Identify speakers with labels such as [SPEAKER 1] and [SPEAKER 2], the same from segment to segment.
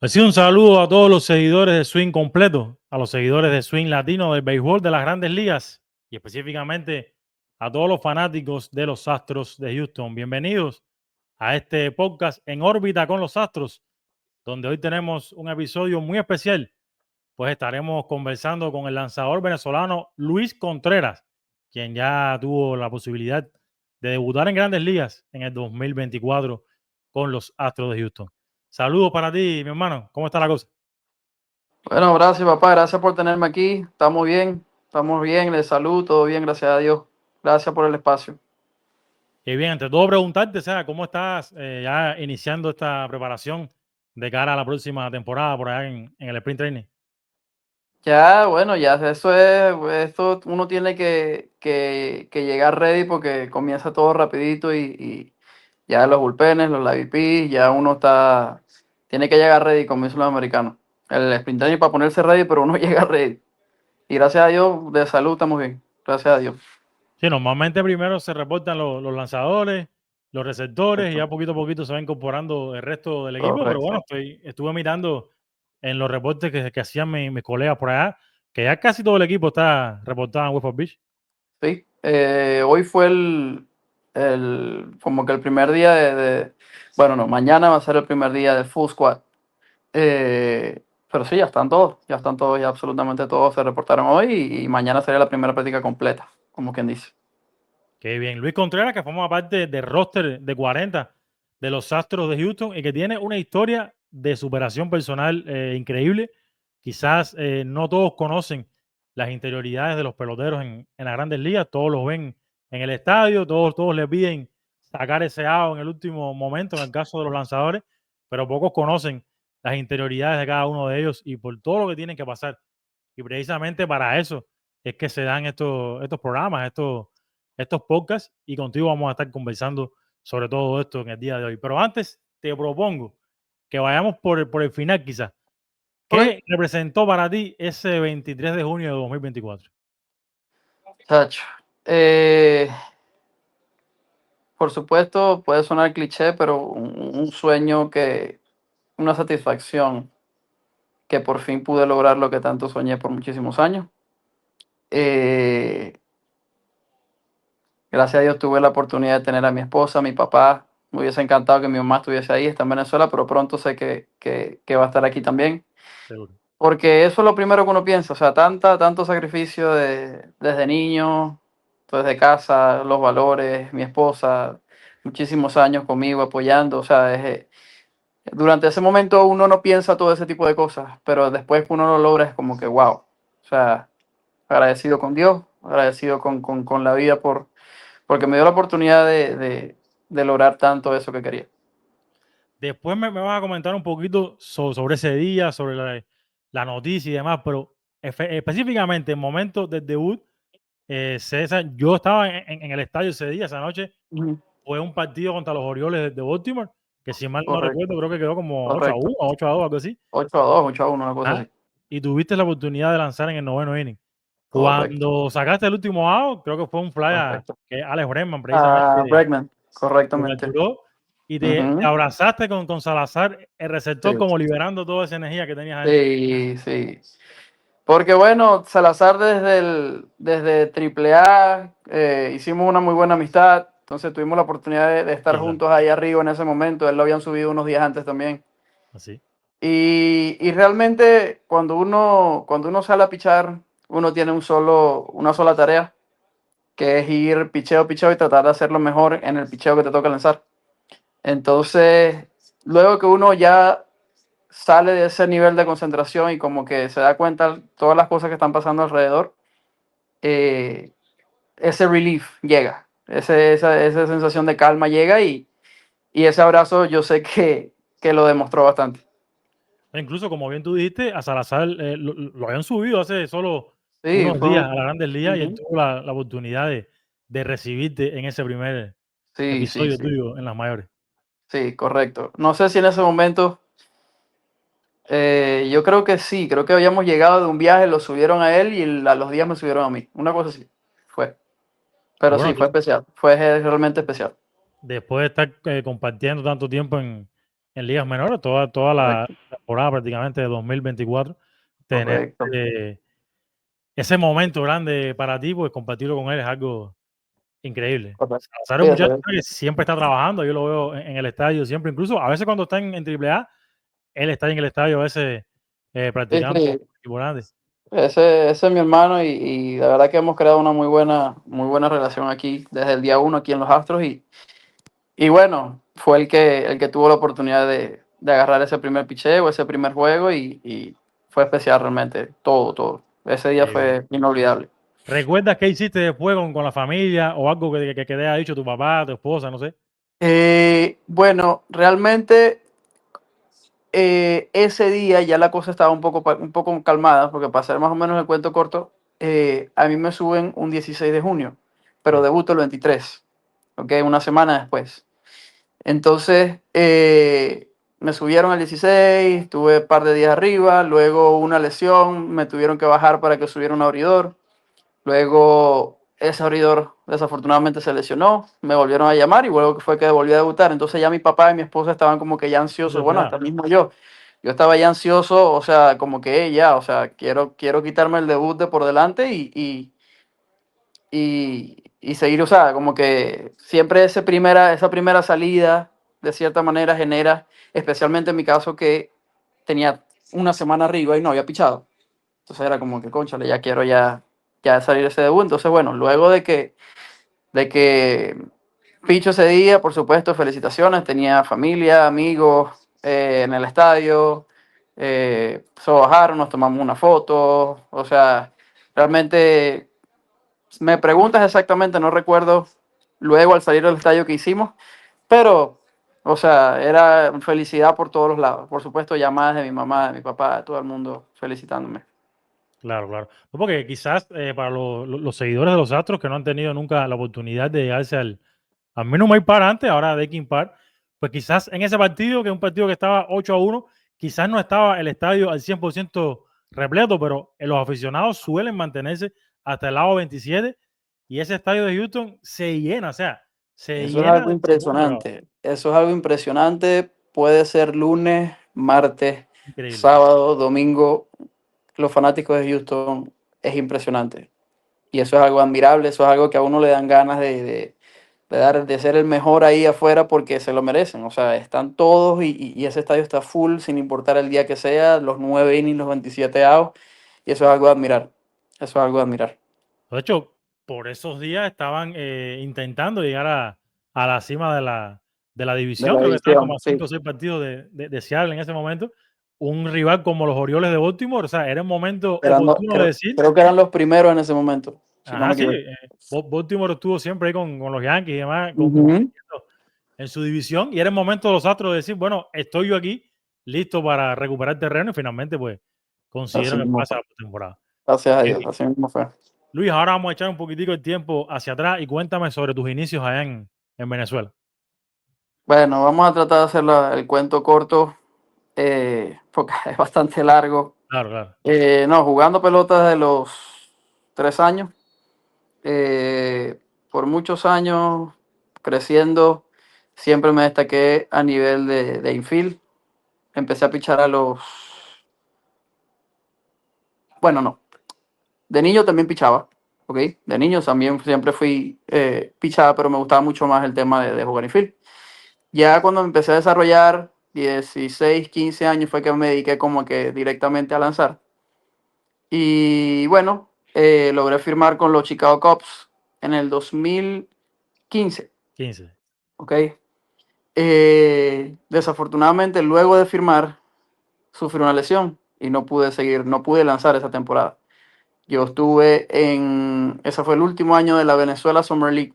[SPEAKER 1] Así un saludo a todos los seguidores de Swing completo, a los seguidores de Swing Latino del béisbol de las Grandes Ligas y específicamente a todos los fanáticos de los Astros de Houston. Bienvenidos a este podcast En órbita con los Astros, donde hoy tenemos un episodio muy especial, pues estaremos conversando con el lanzador venezolano Luis Contreras, quien ya tuvo la posibilidad de debutar en Grandes Ligas en el 2024 con los Astros de Houston. Saludos para ti, mi hermano. ¿Cómo está la cosa?
[SPEAKER 2] Bueno, gracias papá, gracias por tenerme aquí. Estamos bien, de salud, todo bien, gracias a Dios. Gracias por el espacio.
[SPEAKER 1] Qué bien, ante todo preguntarte, o sea, ¿cómo estás ya iniciando esta preparación de cara a la próxima temporada por allá en el Sprint Training?
[SPEAKER 2] Ya, bueno, ya esto uno tiene que llegar ready porque comienza todo rapidito y ya los bullpenes, los live VP, ya tiene que llegar ready, como dicen los americanos. El sprint training para ponerse ready, pero uno llega ready. Y gracias a Dios, de salud estamos bien, gracias a Dios.
[SPEAKER 1] Sí, normalmente primero se reportan los lanzadores, los receptores y
[SPEAKER 2] Correcto,
[SPEAKER 1] ya poquito a poquito se va incorporando el resto del equipo, pero bueno,
[SPEAKER 2] correcto.
[SPEAKER 1] estuve mirando en los reportes que hacían mis colegas por allá, que ya casi todo el equipo está reportado en West Palm Beach.
[SPEAKER 2] Sí, hoy fue como que el primer día bueno, no, mañana va a ser el primer día del full squad. Pero sí, ya están todos, ya absolutamente todos se reportaron hoy y mañana sería la primera práctica completa, como quien dice.
[SPEAKER 1] Qué bien. Luis Contreras, que forma parte del roster de 40 de los Astros de Houston y que tiene una historia de superación personal increíble. Quizás no todos conocen las interioridades de los peloteros en las Grandes Ligas, todos los ven en el estadio, todos les piden sacar ese out en el último momento, en el caso de los lanzadores, pero pocos conocen las interioridades de cada uno de ellos y por todo lo que tienen que pasar. Y precisamente para eso es que se dan estos programas, estos podcasts, y contigo vamos a estar conversando sobre todo esto en el día de hoy. Pero antes te propongo que vayamos por el final quizás.
[SPEAKER 2] Ok,
[SPEAKER 1] ¿Qué representó para ti ese 23 de junio de 2024?
[SPEAKER 2] Chacho. Por supuesto, puede sonar cliché, pero un sueño una satisfacción que por fin pude lograr lo que tanto soñé por muchísimos años. Eh, Gracias a Dios tuve la oportunidad de tener a mi esposa, a mi papá. Me hubiese encantado que mi mamá estuviese ahí, está en Venezuela, pero pronto sé que va a estar aquí también.
[SPEAKER 1] Seguro.
[SPEAKER 2] Porque eso es lo primero que uno piensa, o sea, tanto sacrificio desde niño, desde casa, los valores, mi esposa, muchísimos años conmigo apoyando, o sea, durante ese momento uno no piensa todo ese tipo de cosas, pero después que uno lo logra es como que wow, o sea, agradecido con Dios, agradecido con la vida porque me dio la oportunidad de lograr tanto eso que quería.
[SPEAKER 1] Después me vas a comentar un poquito sobre ese día, sobre la noticia y demás, pero específicamente en momentos del debut, César, yo estaba en el estadio ese día, esa noche.
[SPEAKER 2] Ujú.
[SPEAKER 1] Fue un partido contra los Orioles de Baltimore, que si mal no recuerdo,
[SPEAKER 2] Correcto,
[SPEAKER 1] creo que quedó como 8-1,
[SPEAKER 2] correcto.
[SPEAKER 1] 8-2, algo así.
[SPEAKER 2] 8-2, 8-1, una cosa
[SPEAKER 1] Ah,
[SPEAKER 2] así.
[SPEAKER 1] y tuviste la oportunidad de lanzar en el noveno inning.
[SPEAKER 2] Correcto,
[SPEAKER 1] Cuando sacaste el último out, creo que fue un fly
[SPEAKER 2] correcto.
[SPEAKER 1] que Alex Bregman precisamente
[SPEAKER 2] Bregman,
[SPEAKER 1] te
[SPEAKER 2] correctamente.
[SPEAKER 1] capturó y te
[SPEAKER 2] Ujú.
[SPEAKER 1] abrazaste con Salazar, el receptor,
[SPEAKER 2] Sí,
[SPEAKER 1] como liberando toda esa energía que tenías adentro.
[SPEAKER 2] sí, sí. Porque bueno, Salazar desde AAA hicimos una muy buena amistad, entonces tuvimos la oportunidad de estar
[SPEAKER 1] Sí, claro,
[SPEAKER 2] juntos ahí arriba en ese momento, él lo habían subido unos días antes también.
[SPEAKER 1] así.
[SPEAKER 2] Y realmente cuando uno sale a pichar, uno tiene una sola tarea, que es ir picheo, picheo y tratar de hacerlo mejor en el picheo que te toca lanzar. Entonces, luego que uno ya sale de ese nivel de concentración y como que se da cuenta de todas las cosas que están pasando alrededor, eh, ese relief llega, esa sensación de calma llega y ese abrazo yo sé que lo demostró bastante.
[SPEAKER 1] E incluso, como bien tú dijiste, a Salazar lo habían subido hace solo
[SPEAKER 2] Sí,
[SPEAKER 1] unos
[SPEAKER 2] fue
[SPEAKER 1] días a las Grandes Ligas y él
[SPEAKER 2] ujú.
[SPEAKER 1] tuvo la oportunidad de recibirte en ese primer
[SPEAKER 2] Sí, sí,
[SPEAKER 1] episodio
[SPEAKER 2] sí,
[SPEAKER 1] tuyo en las mayores.
[SPEAKER 2] sí, correcto. No sé si en ese momento, yo creo que sí, creo que habíamos llegado de un viaje, lo subieron a él y a los días me subieron a mí, una cosa así, fue. Pero
[SPEAKER 1] Bueno,
[SPEAKER 2] sí, fue especial, fue realmente especial.
[SPEAKER 1] después de estar compartiendo tanto tiempo en ligas menores, toda la
[SPEAKER 2] Correcto,
[SPEAKER 1] temporada prácticamente de 2024, tener
[SPEAKER 2] correcto.
[SPEAKER 1] ese momento grande para ti, pues compartirlo con él es algo increíble.
[SPEAKER 2] Correcto.
[SPEAKER 1] Salazar es
[SPEAKER 2] Sí,
[SPEAKER 1] un
[SPEAKER 2] eso
[SPEAKER 1] muchacho
[SPEAKER 2] es.
[SPEAKER 1] que siempre está trabajando, yo lo veo en el estadio siempre, incluso a veces cuando está en AAA, él está en el estadio a veces
[SPEAKER 2] Sí,
[SPEAKER 1] practicando con
[SPEAKER 2] sí.
[SPEAKER 1] el equipo grande.
[SPEAKER 2] Ese es mi hermano y la verdad que hemos creado una muy buena relación aquí desde el día uno aquí en los Astros y bueno, fue el que tuvo la oportunidad de agarrar ese primer picheo, ese primer juego y fue especial realmente, todo, todo. Ese día
[SPEAKER 1] Qué bien.
[SPEAKER 2] fue inolvidable.
[SPEAKER 1] ¿Recuerdas qué hiciste después con la familia o algo que te haya dicho tu papá, tu esposa, no sé?
[SPEAKER 2] Bueno, realmente ese día ya la cosa estaba un poco calmada, porque para hacer más o menos el cuento corto, a mí me suben un 16 de junio, pero
[SPEAKER 1] Sí,
[SPEAKER 2] debuto el 23, ¿ok? Una semana después. Entonces, me subieron el 16, tuve un par de días arriba, luego una lesión, me tuvieron que bajar para que subiera un abridor. Luego ese abridor desafortunadamente se lesionó, me volvieron a llamar y luego fue que volví a debutar. Entonces ya mi papá y mi esposa estaban como que ya
[SPEAKER 1] muy
[SPEAKER 2] ansiosos, bueno, hasta
[SPEAKER 1] desesperado.
[SPEAKER 2] mismo yo. Yo estaba ya ansioso, o sea, como que ya, o sea, quiero quitarme el debut de por delante y seguir, o sea, como que siempre esa primera salida, de cierta manera, genera, especialmente en mi caso que tenía una semana arriba y no había pichado. Entonces era como que, cónchale, ya quiero ya salir ese debut. Entonces, bueno, luego de que picho ese día, por supuesto, felicitaciones. Tenía familia, amigos en el estadio. Se bajaron, nos tomamos una foto. O sea, realmente me preguntas exactamente, no recuerdo luego al salir del estadio que hicimos, pero, o sea, era felicidad por todos los lados. Por supuesto, llamadas de mi mamá, de mi papá, de todo el mundo felicitándome.
[SPEAKER 1] Claro, claro. No, porque quizás para los seguidores de los Astros que no han tenido nunca la oportunidad de llegarse al Minute Maid Park antes, ahora de King Park, pues quizás en ese partido, que es un partido que estaba 8-1, quizás no estaba el estadio al 100% repleto, pero los aficionados suelen mantenerse hasta el lado 27 y ese estadio de Houston se llena, o sea, se
[SPEAKER 2] Eso es
[SPEAKER 1] llena
[SPEAKER 2] algo
[SPEAKER 1] muy pegado.
[SPEAKER 2] impresionante. Eso es algo impresionante. Puede ser lunes, martes,
[SPEAKER 1] Increíble.
[SPEAKER 2] sábado, domingo. Los fanáticos de Houston es impresionante. Y eso es algo admirable. Eso es algo que a uno le dan ganas de ser el mejor ahí afuera porque se lo merecen. O sea, están todos y ese estadio está full sin importar el día que sea, los 9 innings, los 27 outs. Y eso es algo de admirar. Eso es algo de admirar.
[SPEAKER 1] De hecho, por esos días estaban intentando llegar a la cima de la
[SPEAKER 2] De
[SPEAKER 1] división.
[SPEAKER 2] la
[SPEAKER 1] Creo que estaban como
[SPEAKER 2] división,
[SPEAKER 1] a
[SPEAKER 2] sí.
[SPEAKER 1] 5 o 6 partidos de Seattle en ese momento. Un rival como los Orioles de Baltimore. O sea, era un momento oportuno de decir,
[SPEAKER 2] Creo que eran los primeros en ese momento, si no
[SPEAKER 1] ajá,
[SPEAKER 2] me
[SPEAKER 1] sí,
[SPEAKER 2] equivoco.
[SPEAKER 1] Baltimore estuvo siempre ahí con los Yankees y demás,
[SPEAKER 2] Ujú.
[SPEAKER 1] compitiendo en su división. Y era el momento de los Astros de decir, bueno, estoy yo aquí, listo para recuperar terreno. Y finalmente, pues,
[SPEAKER 2] Así
[SPEAKER 1] consiguieron el
[SPEAKER 2] mismo
[SPEAKER 1] pase a
[SPEAKER 2] fue.
[SPEAKER 1] la postemporada.
[SPEAKER 2] Gracias a
[SPEAKER 1] Eh,
[SPEAKER 2] Dios, así mismo fue.
[SPEAKER 1] Luis, ahora vamos a echar un poquitico el tiempo hacia atrás y cuéntame sobre tus inicios allá en Venezuela.
[SPEAKER 2] Bueno, vamos a tratar de hacer el cuento corto, porque es bastante largo.
[SPEAKER 1] Claro, claro.
[SPEAKER 2] No, jugando pelota desde los 3 años, por muchos años, creciendo, siempre me destaqué a nivel de infield. Empecé a pichar bueno, no, de niño también pichaba, ¿ok? De niño también siempre fui pichada, pero me gustaba mucho más el tema de jugar infield. Ya cuando me empecé a desarrollar, 16 15 años, fue que me dediqué como que directamente a lanzar. Y bueno, logré firmar con los Chicago Cubs en el 2015,
[SPEAKER 1] 15.
[SPEAKER 2] ¿ok? Desafortunadamente, luego de firmar, sufrí una lesión y no pude seguir, no pude lanzar esa temporada. Yo estuve ese fue el último año de la Venezuela Summer League,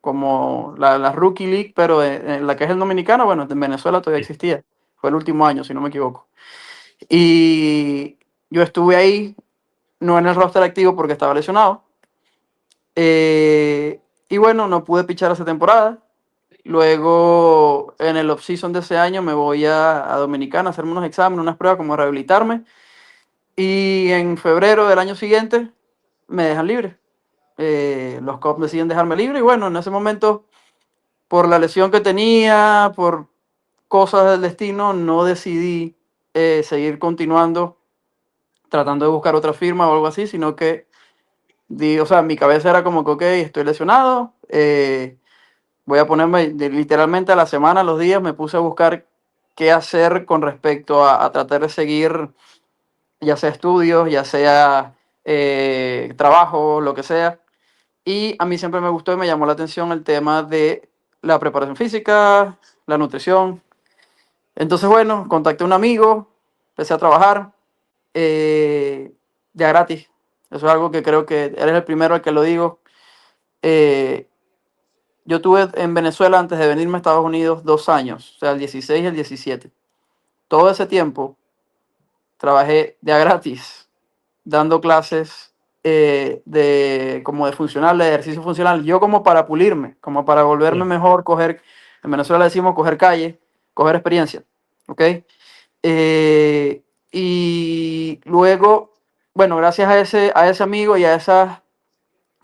[SPEAKER 2] como la Rookie League, pero en la que es el dominicano, bueno, en Venezuela todavía
[SPEAKER 1] Sí.
[SPEAKER 2] existía. Fue el último año, si no me equivoco. Y yo estuve ahí, no en el roster activo porque estaba lesionado. Y bueno, no pude pichar esa temporada. Luego, en el off-season de ese año, me voy a Dominicana a hacerme unos exámenes, unas pruebas, como a rehabilitarme. Y en febrero del año siguiente, me dejan libre. Los Cubs deciden dejarme libre y bueno, en ese momento, por la lesión que tenía, por cosas del destino no decidí seguir continuando tratando de buscar otra firma o algo así, sino que o sea, mi cabeza era como que, ok, estoy lesionado, voy a ponerme literalmente a la semana, a los días, me puse a buscar qué hacer con respecto a tratar de seguir, ya sea estudios, ya sea trabajo, lo que sea. Y a mí siempre me gustó y me llamó la atención el tema de la preparación física, la nutrición. Entonces, bueno, contacté a un amigo, empecé a trabajar ya gratis. Eso es algo que creo que eres el primero al que lo digo. Eh, yo tuve en Venezuela antes de venirme a Estados Unidos 2 años, o sea, el 16 y el 17. Todo ese tiempo trabajé de a gratis, dando clases como de funcional, de ejercicio funcional, yo como para pulirme, como para volverme
[SPEAKER 1] Sí,
[SPEAKER 2] mejor, en Venezuela le decimos coger calle, coger experiencia, ¿ok? Y luego, bueno, gracias a ese amigo y a esas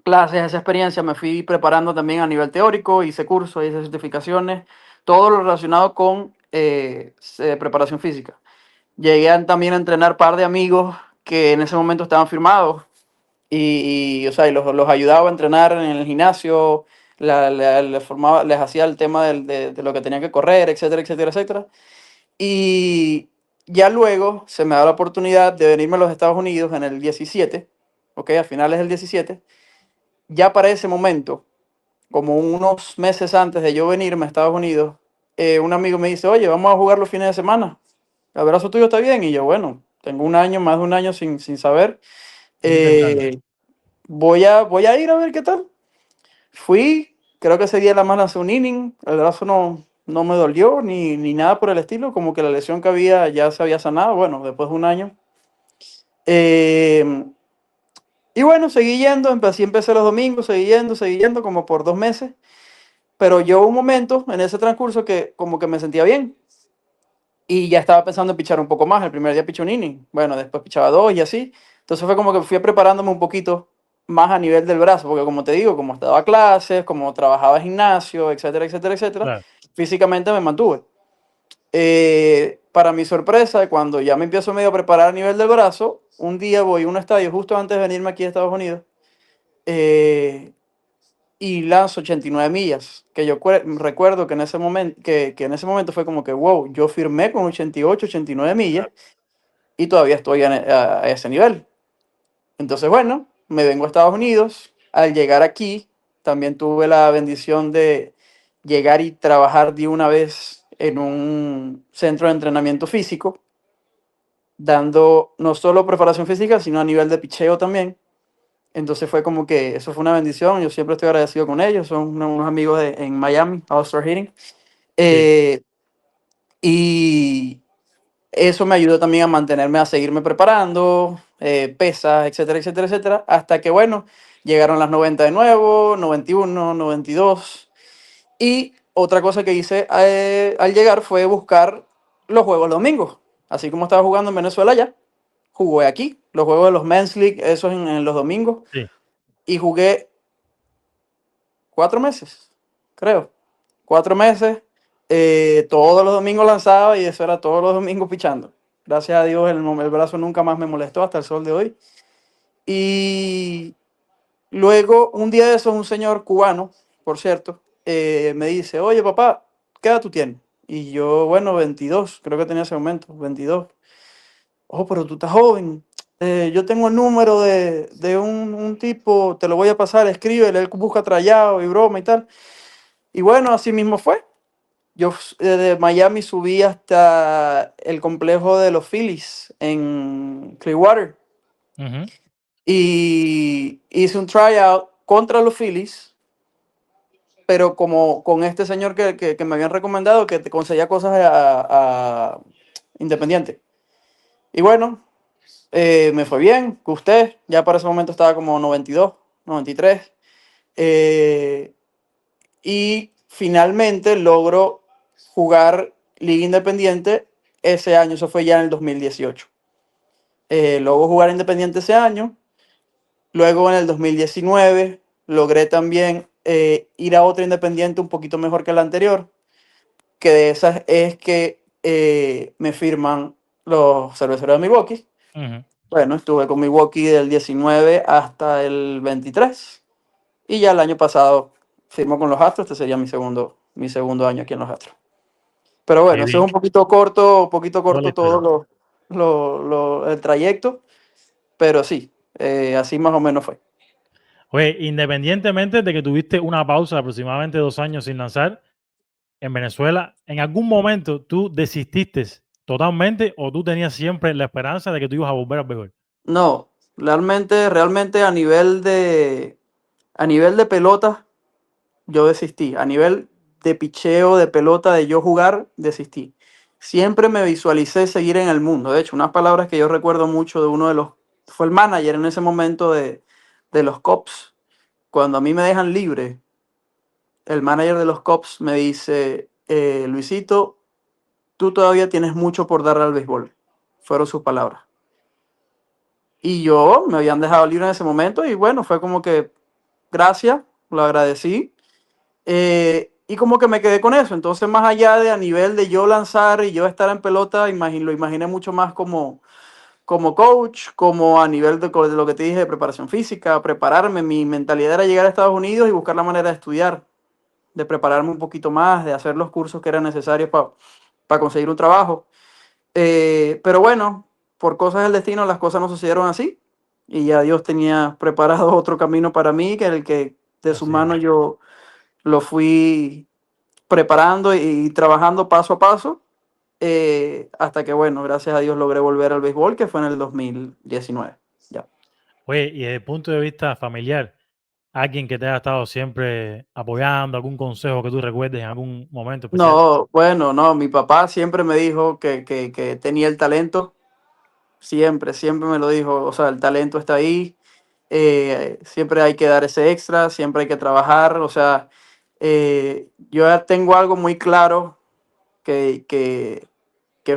[SPEAKER 2] clases, a esa experiencia, me fui preparando también a nivel teórico, hice cursos, hice certificaciones, todo lo relacionado con preparación física. Llegué también a entrenar par de amigos que en ese momento estaban firmados o sea, y los ayudaba a entrenar en el gimnasio, les hacía el tema de lo que tenían que correr, etcétera, etcétera, etcétera. Y ya luego se me da la oportunidad de venirme a los Estados Unidos en el 17, ¿ok? A finales del 17. Ya para ese momento, como unos meses antes de yo venirme a Estados Unidos, un amigo me dice, oye, vamos a jugar los fines de semana. ¿El brazo tuyo está bien? Y yo, bueno, tengo un año, más de un año sin saber.
[SPEAKER 1] vamos a intentarlo.
[SPEAKER 2] Eh, voy a ir a ver qué tal. Fui, creo que ese día la más lancé un inning, el brazo no me dolió ni nada por el estilo, como que la lesión que había ya se había sanado, bueno, después de un año. Eh, y bueno, seguí yendo, empecé los domingos, seguí yendo como por 2 meses, pero yo un momento en ese transcurso que como que me sentía bien y ya estaba pensando en pichar un poco más. El primer día piché un inning, bueno, después pichaba dos y así. Entonces fue como que fui preparándome un poquito más a nivel del brazo, porque como te digo, como estaba a clases, como trabajaba en gimnasio, etcétera, etcétera, etcétera,
[SPEAKER 1] Claro.
[SPEAKER 2] físicamente me mantuve. Para mi sorpresa, cuando ya me empiezo medio a preparar a nivel del brazo, un día voy a un estadio justo antes de venirme aquí a Estados Unidos eh, y lanzo 89 millas, que yo recuerdo que en ese momento fue como que, wow, yo firmé con 88, 89 millas y todavía estoy a ese nivel. Entonces, bueno, me vengo a Estados Unidos. Al llegar aquí, también tuve la bendición de llegar y trabajar de una vez en un centro de entrenamiento físico, dando no solo preparación física, sino a nivel de picheo también. Entonces fue como que eso fue una bendición. Yo siempre estoy agradecido con ellos. Son unos amigos en Miami, All Star Hitting.
[SPEAKER 1] Sí.
[SPEAKER 2] Eh, y eso me ayudó también a mantenerme, a seguirme preparando, pesas, etcétera, etcétera, etcétera. Hasta que, bueno, llegaron las 90 de nuevo, 91, 92. Y otra cosa que hice al llegar fue buscar los juegos los domingos. Así como estaba jugando en Venezuela ya, jugué aquí, los juegos de los Men's League, esos en los domingos.
[SPEAKER 1] Sí.
[SPEAKER 2] Y jugué 4 meses, creo. 4 meses, todos los domingos lanzaba y eso era todos los domingos pichando. Gracias a Dios el brazo nunca más me molestó hasta el sol de hoy. Y luego, un día de esos, un señor cubano, por cierto, me dice, oye papá, ¿qué edad tú tienes? Y yo, bueno, 22, creo que tenía ese momento, 22. Oh, pero tú estás joven. Yo tengo el número de un tipo, te lo voy a pasar, escríbele, él busca trayado y broma y tal. Y bueno, así mismo fue. Yo de Miami subí hasta el complejo de los Phillies en Clearwater
[SPEAKER 1] Ujú.
[SPEAKER 2] y hice un tryout contra los Phillies, pero como con este señor que me habían recomendado que te conseguía cosas a Independiente. Y bueno, me fue bien, gusté, ya para ese momento estaba como 92, 93. Eh, y finalmente logro jugar Liga Independiente ese año, eso fue ya en el 2018. Luego jugar Independiente ese año, luego en el 2019 logré también ir a otro Independiente un poquito mejor que el anterior, que de esas es que me firman los Cerveceros de Milwaukee.
[SPEAKER 1] Ujú.
[SPEAKER 2] Bueno, estuve con Milwaukee del 19 hasta el 23 y ya el año pasado firmo con los Astros. Este sería mi segundo año aquí en los Astros. Pero
[SPEAKER 1] Qué
[SPEAKER 2] bueno, eso es
[SPEAKER 1] bien.
[SPEAKER 2] un poquito
[SPEAKER 1] Toda la
[SPEAKER 2] corto
[SPEAKER 1] historia.
[SPEAKER 2] todo el trayecto, pero sí, así más o menos fue.
[SPEAKER 1] Oye, independientemente de que tuviste una pausa de aproximadamente 2 años sin lanzar en Venezuela, ¿en algún momento tú desististe totalmente o tú tenías siempre la esperanza de que tú ibas a volver al béisbol?
[SPEAKER 2] No, realmente a nivel de pelota, yo desistí. A nivel de picheo, de pelota, de yo jugar, desistí. Siempre me visualicé seguir en el mundo. De hecho, unas palabras que yo recuerdo mucho de uno de los, fue el manager en ese momento de los Cubs. Cuando a mí me dejan libre, el manager de los Cubs me dice, Luisito, tú todavía tienes mucho por darle al béisbol. Fueron sus palabras. Y yo me habían dejado libre en ese momento y bueno, fue como que gracias, lo agradecí. Y como que me quedé con eso. Entonces, más allá de a nivel de yo lanzar y yo estar en pelota, lo imaginé mucho más como coach, como a nivel de lo que te dije de preparación física, prepararme. Mi mentalidad era llegar a Estados Unidos y buscar la manera de estudiar, de prepararme un poquito más, de hacer los cursos que eran necesarios para conseguir un trabajo. Pero bueno, por cosas del destino, las cosas no sucedieron así. Y ya Dios tenía preparado otro camino para mí, que el que de sus
[SPEAKER 1] Así es.
[SPEAKER 2] manos yo lo fui preparando y trabajando paso a paso, hasta que, bueno, gracias a Dios logré volver al béisbol, que fue en el 2019. Ya.
[SPEAKER 1] Oye, y desde el punto de vista familiar, alguien que te haya estado siempre apoyando, algún consejo que tú recuerdes en algún momento especial.
[SPEAKER 2] No, bueno, no, mi papá siempre me dijo que tenía el talento, siempre me lo dijo, o sea, el talento está ahí, siempre hay que dar ese extra, siempre hay que trabajar, o sea, yo ya tengo algo muy claro que, que, que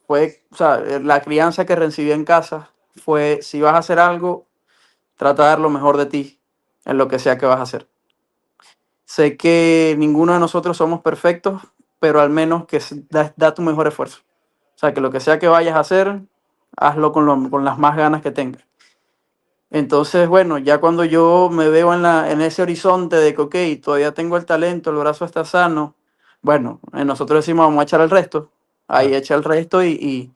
[SPEAKER 2] o sea, la crianza que recibí en casa fue, si vas a hacer algo, trata de dar lo mejor de ti en lo que sea que vas a hacer. Sé que ninguno de nosotros somos perfectos, pero al menos que da tu mejor esfuerzo. O sea, que lo que sea que vayas a hacer, hazlo con las más ganas que tengas. Entonces, bueno, ya cuando yo me veo en ese horizonte de que, ok, todavía tengo el talento, el brazo está sano, bueno, nosotros decimos, vamos a echar el resto. Ahí
[SPEAKER 1] Claro.
[SPEAKER 2] echa el resto y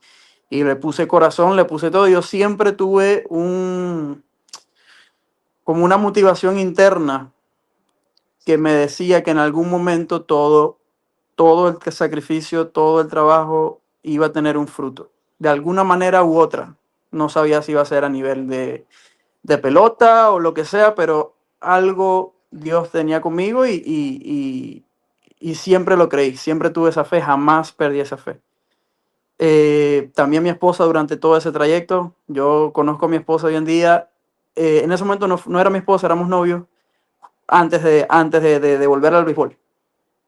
[SPEAKER 2] le puse corazón, le puse todo. Yo siempre tuve como una motivación interna que me decía que en algún momento todo el sacrificio, todo el trabajo iba a tener un fruto, de alguna manera u otra. No sabía si iba a ser a nivel de pelota o lo que sea, pero algo Dios tenía conmigo y siempre lo creí, siempre tuve esa fe, jamás perdí esa fe. También mi esposa durante todo ese trayecto, yo conozco a mi esposa hoy en día, en ese momento no era mi esposa, éramos novios, antes de volver al béisbol.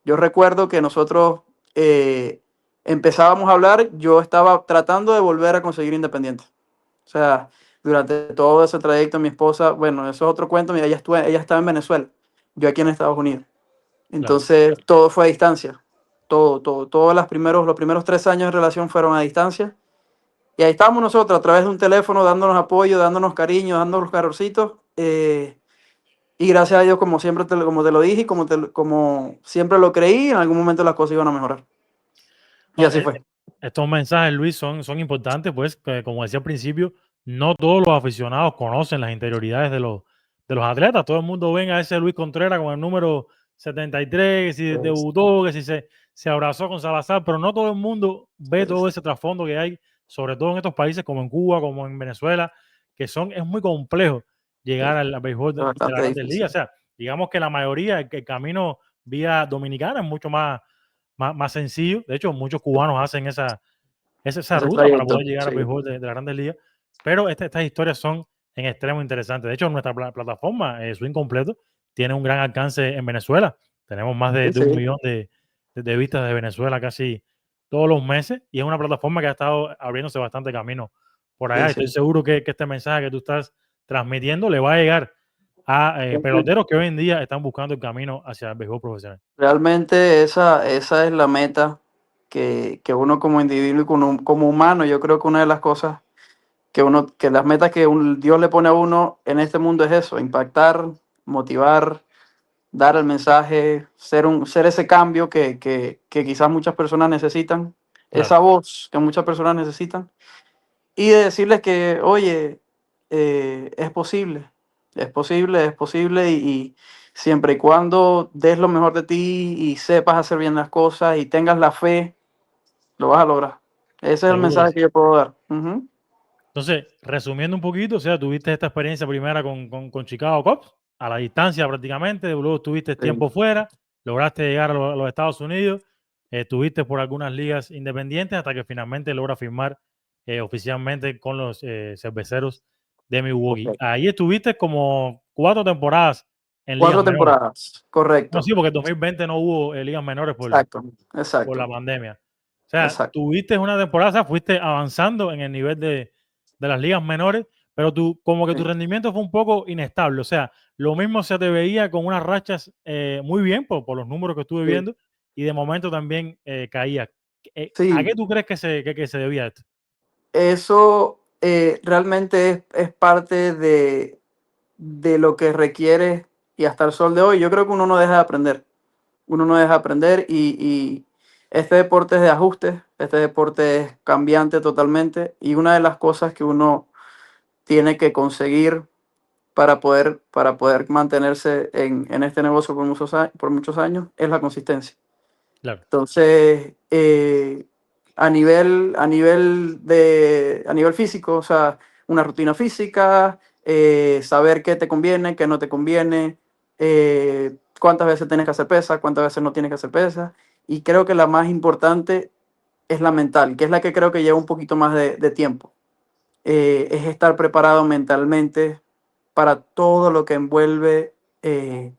[SPEAKER 2] Yo recuerdo que nosotros empezábamos a hablar, yo estaba tratando de volver a conseguir Independiente. O sea, durante todo ese trayecto mi esposa, bueno, eso es otro cuento, mira, ella estaba en Venezuela, yo aquí en Estados Unidos.
[SPEAKER 1] Claro.
[SPEAKER 2] Entonces todo fue a distancia, todos los primeros 3 años de relación fueron a distancia. Y ahí estábamos nosotros a través de un teléfono dándonos apoyo, dándonos cariño, dándonos calorcitos. Y gracias a Dios, como siempre como te lo dije y como siempre lo creí, en algún momento las cosas iban a mejorar. Y
[SPEAKER 1] No,
[SPEAKER 2] así fue.
[SPEAKER 1] estos mensajes, Luis, son importantes, pues, que, como decía al principio, no todos los aficionados conocen las interioridades de los atletas. Todo el mundo ven a ese Luis Contreras con el número 73, que si debutó, que si se abrazó con Salazar, pero no todo el mundo ve todo ese trasfondo que hay, sobre todo en estos países como en Cuba, como en Venezuela, es muy complejo llegar
[SPEAKER 2] Es
[SPEAKER 1] al béisbol de la
[SPEAKER 2] bastante
[SPEAKER 1] Grandes Ligas.
[SPEAKER 2] difícil.
[SPEAKER 1] O sea, digamos que la mayoría, el camino vía dominicana es mucho más sencillo. De hecho, muchos cubanos hacen esa
[SPEAKER 2] Ese
[SPEAKER 1] ruta para
[SPEAKER 2] trayecto,
[SPEAKER 1] poder llegar al
[SPEAKER 2] sí.
[SPEAKER 1] béisbol de las Grandes Ligas. Pero estas historias son en extremo interesantes. De hecho, nuestra plataforma, Swing Completo, tiene un gran alcance en Venezuela. Tenemos más de,
[SPEAKER 2] Sí,
[SPEAKER 1] de un
[SPEAKER 2] sí,
[SPEAKER 1] millón de vistas de Venezuela casi todos los meses y es una plataforma que ha estado abriéndose bastante camino por allá.
[SPEAKER 2] sí,
[SPEAKER 1] Estoy
[SPEAKER 2] sí.
[SPEAKER 1] seguro que este mensaje que tú estás transmitiendo le va a llegar a peloteros que hoy en día están buscando el camino hacia el béisbol profesional.
[SPEAKER 2] Realmente esa es la meta que uno como individuo y como humano, yo creo que una de las cosas que las metas que Dios le pone a uno en este mundo es eso, impactar, motivar, dar el mensaje, ser ese cambio que quizás muchas personas necesitan,
[SPEAKER 1] Claro,
[SPEAKER 2] esa voz que muchas personas necesitan, y de decirles que, oye, es posible, es posible, y siempre y cuando des lo mejor de ti y sepas hacer bien las cosas y tengas la fe, lo vas a lograr. Ese es el
[SPEAKER 1] seguro que
[SPEAKER 2] mensaje
[SPEAKER 1] sí.
[SPEAKER 2] que yo puedo dar. Ujú.
[SPEAKER 1] Entonces, resumiendo un poquito, o sea, tuviste esta experiencia primera con Chicago Cubs, a la distancia prácticamente, luego estuviste
[SPEAKER 2] Sí,
[SPEAKER 1] tiempo fuera, lograste llegar a los Estados Unidos, estuviste por algunas ligas independientes hasta que finalmente logras firmar oficialmente con los cerveceros de Milwaukee.
[SPEAKER 2] correcto.
[SPEAKER 1] Ahí estuviste como 4 temporadas en ligas
[SPEAKER 2] 4
[SPEAKER 1] menores.
[SPEAKER 2] temporadas,
[SPEAKER 1] No,
[SPEAKER 2] correcto.
[SPEAKER 1] sí, porque en 2020 no hubo ligas menores
[SPEAKER 2] Exacto,
[SPEAKER 1] por la
[SPEAKER 2] exacto,
[SPEAKER 1] pandemia. O sea,
[SPEAKER 2] exacto.
[SPEAKER 1] tuviste una temporada, o sea, fuiste avanzando en el nivel de las ligas menores, pero tú, como que tu
[SPEAKER 2] Sí,
[SPEAKER 1] rendimiento fue un poco inestable. O sea, lo mismo se te veía con unas rachas muy bien por los números que estuve
[SPEAKER 2] sí.
[SPEAKER 1] viendo y de momento también caía. ¿A qué
[SPEAKER 2] Sí,
[SPEAKER 1] tú crees que se debía esto?
[SPEAKER 2] eso realmente es parte de lo que requiere y hasta el sol de hoy. Yo creo que uno no deja de aprender. Uno no deja de aprender y este deporte es de ajustes, este deporte es cambiante totalmente y una de las cosas que uno tiene que conseguir para poder mantenerse en este negocio por muchos años es la consistencia.
[SPEAKER 1] Claro,
[SPEAKER 2] Entonces, a nivel físico, o sea, una rutina física, saber qué te conviene, qué no te conviene, cuántas veces tienes que hacer pesa, cuántas veces no tienes que hacer pesa. Y creo que la más importante es la mental, que es la que creo que lleva un poquito más de tiempo. Es estar preparado mentalmente para todo lo que envuelve el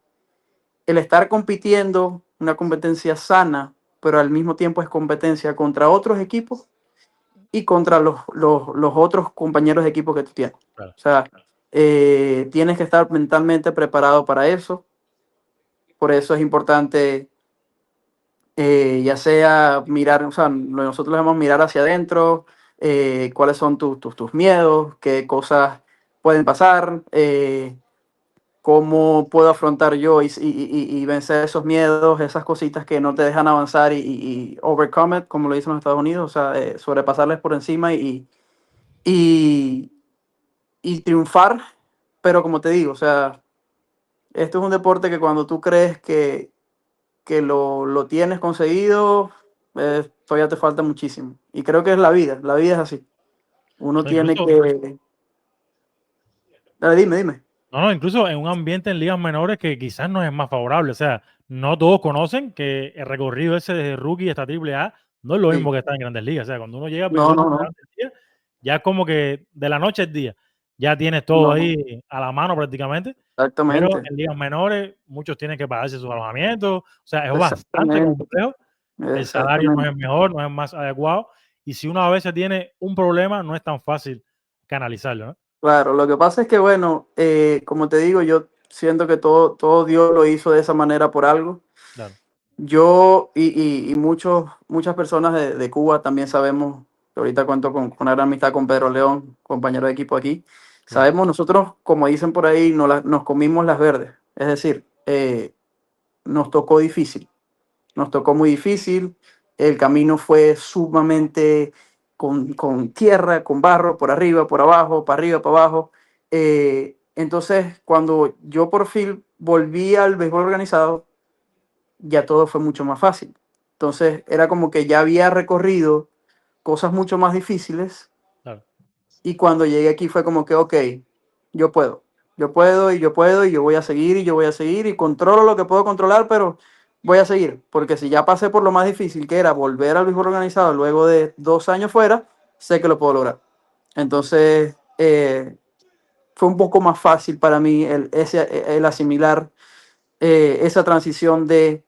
[SPEAKER 2] estar compitiendo, una competencia sana, pero al mismo tiempo es competencia contra otros equipos y contra los otros compañeros de equipo que tú tienes.
[SPEAKER 1] claro.
[SPEAKER 2] O sea, tienes que estar mentalmente preparado para eso. Por eso es importante, ya sea mirar, o sea, nosotros debemos mirar hacia adentro, cuáles son tus miedos, qué cosas pueden pasar, cómo puedo afrontar yo y vencer esos miedos, esas cositas que no te dejan avanzar y overcome it, como lo dicen los Estados Unidos, o sea, sobrepasarles por encima y, y triunfar. Pero como te digo, o sea, esto es un deporte que cuando tú crees que lo tienes conseguido, todavía te falta muchísimo. Y creo que es la vida es así. Uno
[SPEAKER 1] No,
[SPEAKER 2] tiene
[SPEAKER 1] incluso,
[SPEAKER 2] que... Dale, dime, dime.
[SPEAKER 1] no, no, incluso en un ambiente en ligas menores que quizás no es más favorable. O sea, no todos conocen que el recorrido ese desde rookie hasta triple A no es lo mismo
[SPEAKER 2] Sí.
[SPEAKER 1] que estar en grandes ligas. O sea, cuando uno llega al
[SPEAKER 2] No,
[SPEAKER 1] béisbol de
[SPEAKER 2] no, no.
[SPEAKER 1] grandes ligas, ya es como que de la noche al día, ya tienes todo
[SPEAKER 2] No,
[SPEAKER 1] ahí a la mano prácticamente. Pero
[SPEAKER 2] exactamente.
[SPEAKER 1] en ligas menores, muchos tienen que pagarse sus alojamientos. O sea, es bastante
[SPEAKER 2] Exactamente.
[SPEAKER 1] complejo. El salario no es
[SPEAKER 2] Exactamente.
[SPEAKER 1] el mejor, no es el más adecuado. Y si uno a veces tiene un problema, no es tan fácil canalizarlo, ¿no?
[SPEAKER 2] Claro, lo que pasa es que, bueno, como te digo, yo siento que todo Dios lo hizo de esa manera por algo.
[SPEAKER 1] Claro,
[SPEAKER 2] Yo y muchas personas de Cuba también sabemos, que ahorita cuento con una gran amistad con Pedro León, compañero de equipo aquí.
[SPEAKER 1] claro,
[SPEAKER 2] Sabemos nosotros, como dicen por ahí, nos comimos las verdes. Es decir, nos tocó difícil. Nos tocó muy difícil, el camino fue sumamente con tierra, con barro, por arriba, por abajo, para arriba, para abajo. Entonces, cuando yo por fin volví al béisbol organizado, ya todo fue mucho más fácil. Entonces, era como que ya había recorrido cosas mucho más difíciles
[SPEAKER 1] claro.
[SPEAKER 2] y cuando llegué aquí fue como que, ok, yo puedo, yo puedo y yo puedo y yo voy a seguir y yo voy a seguir y controlo lo que puedo controlar, pero voy a seguir, porque si ya pasé por lo más difícil que era volver al béisbol organizado luego de 2 años fuera, sé que lo puedo lograr. Entonces, fue un poco más fácil para mí el asimilar esa transición de